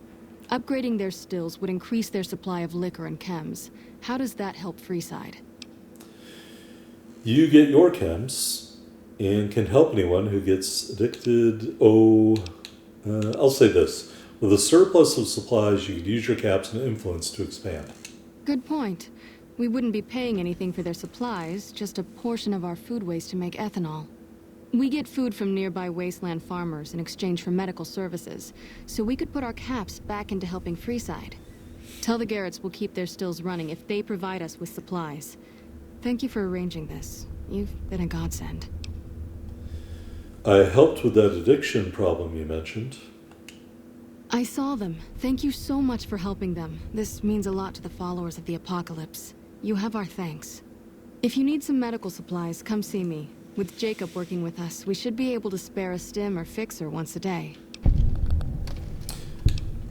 Upgrading their stills would increase their supply of liquor and chems. How does that help Freeside? You get your chems and can help anyone who gets addicted. I'll say this. With a surplus of supplies, you could use your caps and influence to expand. Good point. We wouldn't be paying anything for their supplies, just a portion of our food waste to make ethanol. We get food from nearby wasteland farmers in exchange for medical services, so we could put our caps back into helping Freeside. Tell the Garretts we'll keep their stills running if they provide us with supplies. Thank you for arranging this. You've been a godsend. I helped with that addiction problem you mentioned. I saw them. Thank you so much for helping them. This means a lot to the followers of the Apocalypse. You have our thanks. If you need some medical supplies, come see me. With Jacob working with us, we should be able to spare a stim or fixer once a day.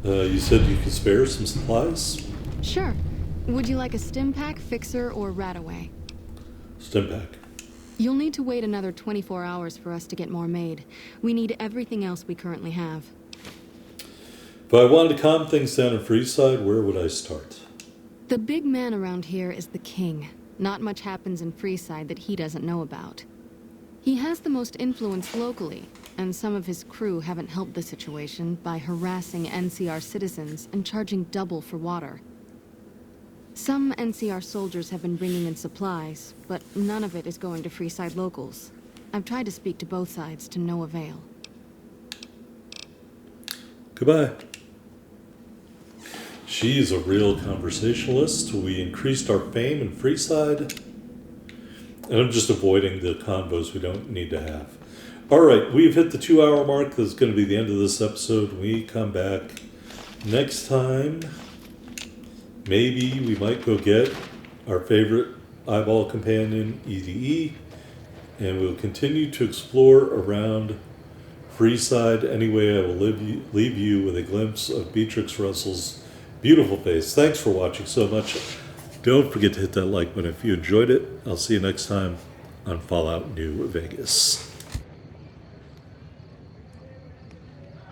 You said you could spare some supplies? Sure. Would you like a stim pack, fixer, or Rataway? Stim pack. You'll need to wait another 24 hours for us to get more made. We need everything else we currently have. If I wanted to calm things down in Freeside, where would I start? The big man around here is the king. Not much happens in Freeside that he doesn't know about. He has the most influence locally, and some of his crew haven't helped the situation by harassing NCR citizens and charging double for water. Some NCR soldiers have been bringing in supplies, but none of it is going to Freeside locals. I've tried to speak to both sides to no avail. Goodbye. She's a real conversationalist. We increased our fame in Freeside. And I'm just avoiding the convos we don't need to have. All right, we've hit the 2-hour mark. That's going to be the end of this episode. When we come back next time, maybe we might go get our favorite eyeball companion, EDE, and we'll continue to explore around Freeside. Anyway, I will leave you with a glimpse of Beatrix Russell's beautiful face. Thanks for watching so much. Don't forget to hit that like button if you enjoyed it. I'll see you next time on Fallout New Vegas.